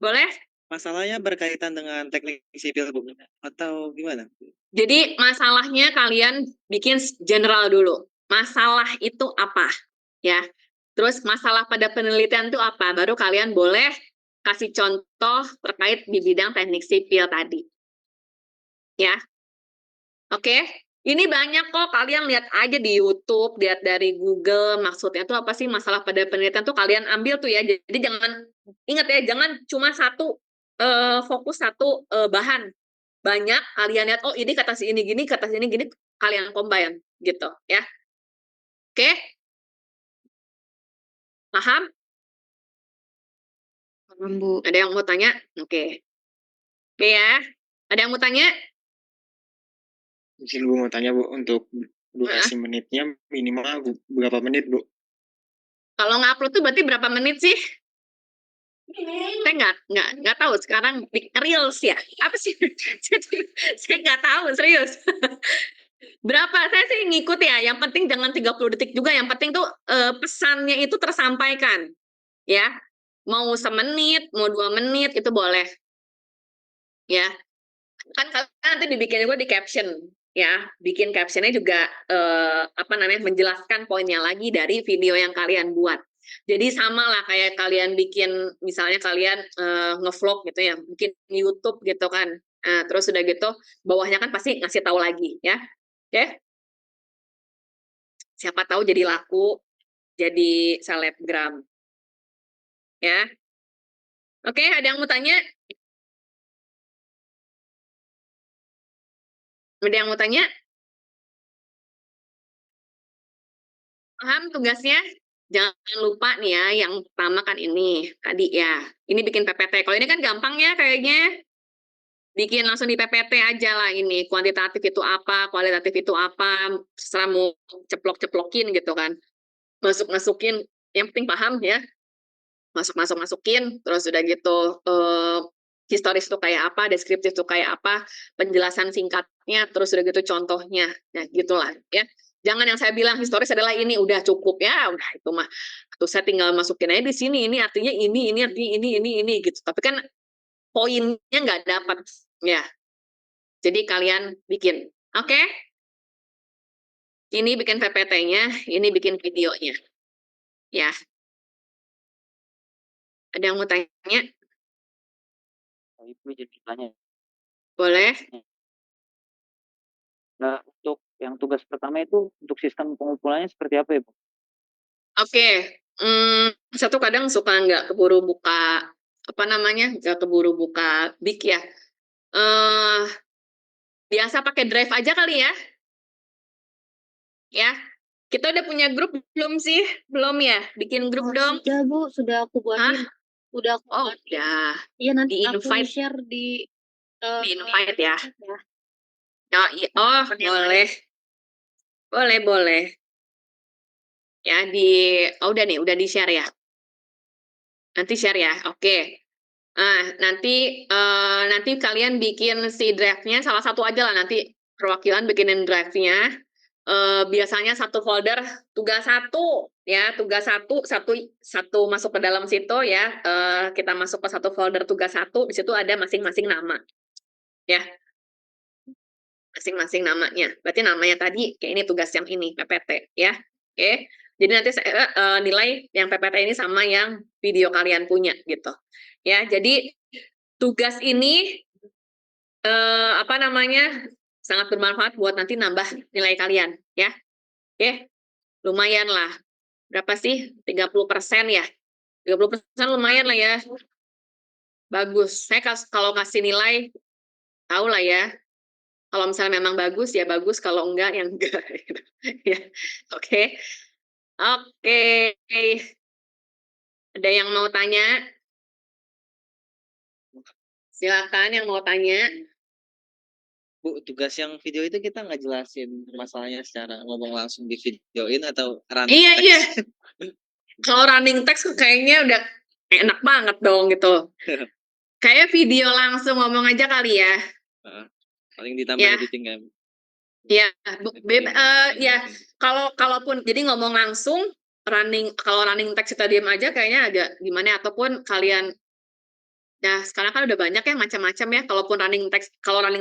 A: Boleh?
D: Masalahnya berkaitan dengan teknik sipil, Bu, atau gimana?
A: Jadi masalahnya kalian bikin general dulu. Masalah itu apa? Ya. Terus masalah pada penelitian itu apa? Baru kalian boleh kasih contoh terkait di bidang teknik sipil tadi. Ya. Oke. Ini banyak kok, kalian lihat aja di YouTube, lihat dari Google, maksudnya itu apa sih masalah pada penelitian tuh kalian ambil tuh ya. Jadi jangan, ingat ya, jangan cuma fokus satu bahan. Banyak kalian lihat, oh ini kata si ini gini, kata si ini gini, kalian combine gitu ya. Oke? Paham?
B: Paham, Bu.
A: Ada yang mau tanya? Oke. Oke ya. Ada yang mau tanya?
D: Mungkin Bu mau tanya, Bu, untuk durasi menitnya minimal berapa menit, Bu?
A: Kalau ngupload tuh berarti berapa menit sih? Saya nggak tahu sekarang reels ya. Apa sih? Saya nggak tahu serius. Berapa? Saya sih ngikut ya. Yang penting jangan 30 detik juga. Yang penting tuh pesannya itu tersampaikan. Ya. Mau semenit, mau 2 menit itu boleh. Ya. Kan kalian nanti dibikin juga di caption. Ya, bikin captionnya juga menjelaskan poinnya lagi dari video yang kalian buat. Jadi sama lah kayak kalian bikin, misalnya kalian ngevlog gitu ya, bikin YouTube gitu kan. Nah, terus udah gitu, bawahnya kan pasti ngasih tahu lagi ya. Oke? Siapa tahu jadi laku, jadi selebgram. Ya. Oke, ada yang mau tanya? Ada yang mau tanya? Paham tugasnya? Jangan lupa nih ya, yang pertama kan ini tadi ya. Ini bikin PPT. Kalau ini kan gampang ya kayaknya. Bikin langsung di PPT aja lah ini. Kuantitatif itu apa, kualitatif itu apa, terserah mau ceplok-ceplokin gitu kan. Masuk-masukin, yang penting paham ya. Masukin, terus udah gitu historis itu kayak apa, deskriptif itu kayak apa, penjelasan singkatnya, terus udah gitu contohnya. Nah, gitulah ya. Jangan yang saya bilang historis adalah ini udah cukup ya, udah itu mah. Atau saya tinggal masukin aja di sini, ini artinya ini artinya ini gitu. Tapi kan poinnya nggak dapat ya. Jadi kalian bikin. Oke? Ini bikin PPT-nya, ini bikin videonya. Ya. Ada yang mau tanya?
C: Ibu jadi tanya.
A: Boleh?
C: Nah, untuk yang tugas pertama itu untuk sistem pengumpulannya seperti apa ya, Bu?
A: Oke, satu kadang suka nggak keburu buka nggak keburu buka Big ya. Biasa pakai Drive aja kali ya. Ya, kita udah punya grup belum sih? Belum ya? Bikin grup dong.
B: Sudah, Bu, sudah aku buatin. Udah aku
A: Oh,
B: buatin.
A: ya.
B: Iya, nanti aku
A: Di-invite.
B: share di
A: Di-invite ya. Oh, boleh. Boleh. Ya, udah di-share ya. Nanti share ya. Oke. Nanti kalian bikin si drive-nya salah satu aja lah, nanti perwakilan bikinin drive-nya. Biasanya satu folder tugas satu ya, tugas satu masuk ke dalam situ ya. Kita masuk ke satu folder tugas satu, di situ ada masing-masing nama. Ya. Masing-masing namanya. Berarti namanya tadi kayak ini tugas yang ini PPT ya. Oke. Jadi nanti saya nilai yang PPT ini sama yang video kalian punya gitu. Ya, jadi tugas ini sangat bermanfaat buat nanti nambah nilai kalian ya. Oke. Lumayan lah. Berapa sih? 30% ya. 30% lumayan lah ya. bagus. Saya kalau kasih nilai, tahu lah ya. Kalau misalnya memang bagus, ya bagus. Kalau enggak, ya enggak. Ya, oke. Oke. Ada yang mau tanya? Silakan yang mau tanya.
E: Bu, tugas yang video itu kita nggak jelasin masalahnya secara ngomong langsung di videoin atau running
A: Iya,
E: text?
A: iya. Kalau running text kayaknya udah enak banget dong gitu. Kayak video langsung ngomong aja kali ya.
E: Paling ditambah
A: Ya.
E: editing kan.
A: Ya, ya. Kalaupun jadi ngomong langsung kalau running text kita diam aja kayaknya agak gimana, ataupun kalian ya sekarang kan udah banyak ya macam-macam ya. Kalau running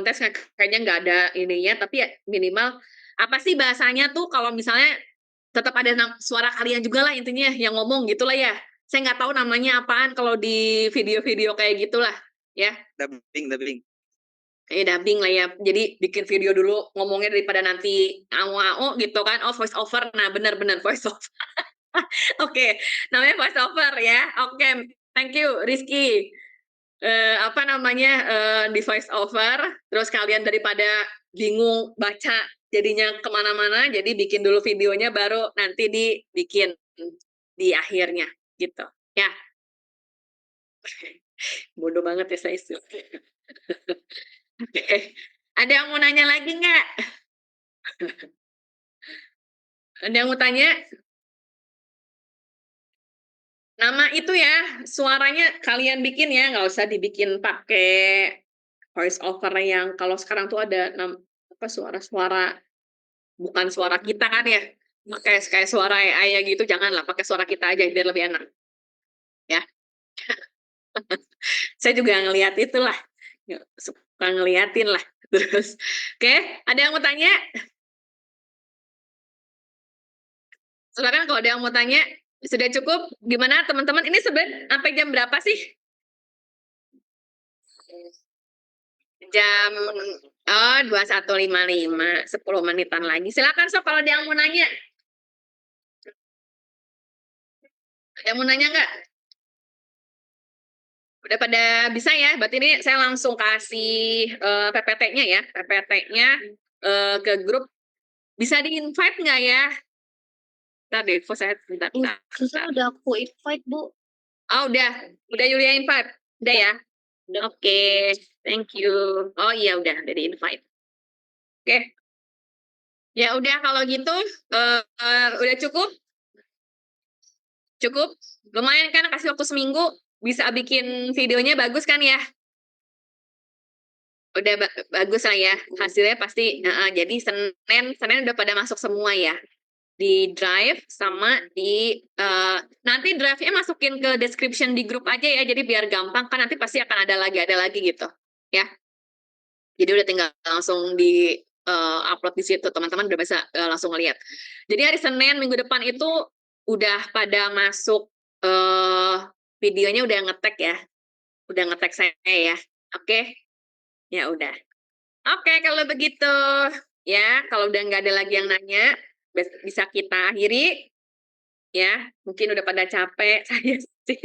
A: text kayaknya nggak ada ininya, tapi ya minimal apa sih bahasanya tuh, kalau misalnya tetap ada suara kalian juga lah intinya yang ngomong gitulah ya. Saya nggak tahu namanya apaan kalau di video-video kayak gitulah ya.
E: Dubbing.
A: Kayak dubbing lah ya. Jadi bikin video dulu ngomongnya daripada nanti AO gitu kan. Oh, voice over. Nah, benar-benar voice over. Oke, namanya voice over ya. Oke, thank you Rizky. Di voice over, terus kalian daripada bingung baca jadinya kemana-mana, jadi bikin dulu videonya baru nanti dibikin di akhirnya gitu ya. Bodoh banget ya saya. Oke. Ada yang mau nanya lagi nggak? Ada yang mau tanya? Nama itu ya, suaranya kalian bikin ya, nggak usah dibikin pakai voice over yang kalau sekarang tuh ada suara-suara, bukan suara kita kan ya, kayak suara AI gitu, janganlah pakai suara kita aja biar lebih enak. Ya. Saya juga ngeliat itulah, suka ngeliatin lah. Terus, oke, ada yang mau tanya? Silakan kalau ada yang mau tanya. Sudah cukup? Gimana teman-teman? Ini sebenarnya sampai jam berapa sih? Jam 21.55, 10 menitan lagi. Silakan Sob kalau ada yang mau nanya. Ada yang mau nanya nggak? Udah pada bisa ya? Berarti ini saya langsung kasih PPT-nya ya. PPT-nya ke grup. Bisa di-invite nggak ya? Bentar deh, saya bentar.
B: Susah udah aku invite, Bu.
A: Oh, udah Yulia invite. Udah ya? Oke, thank you. Oh iya udah di-invite. Oke. Ya udah kalau gitu udah cukup? Cukup? Lumayan kan kasih waktu seminggu bisa bikin videonya bagus kan ya? Udah bagus lah ya. Hasilnya pasti jadi Senin udah pada masuk semua ya. Di drive sama di nanti drive-nya masukin ke description di grup aja ya. Jadi biar gampang kan nanti pasti akan ada lagi gitu. Ya. Jadi udah tinggal langsung di upload di situ, teman-teman udah bisa langsung lihat. Jadi hari Senin minggu depan itu udah pada masuk videonya, udah ngetek ya. Udah ngetek saya ya. Oke. Ya udah. Oke, kalau begitu ya, kalau udah nggak ada lagi yang nanya, bisa kita akhiri ya. Mungkin udah pada capek saya sih.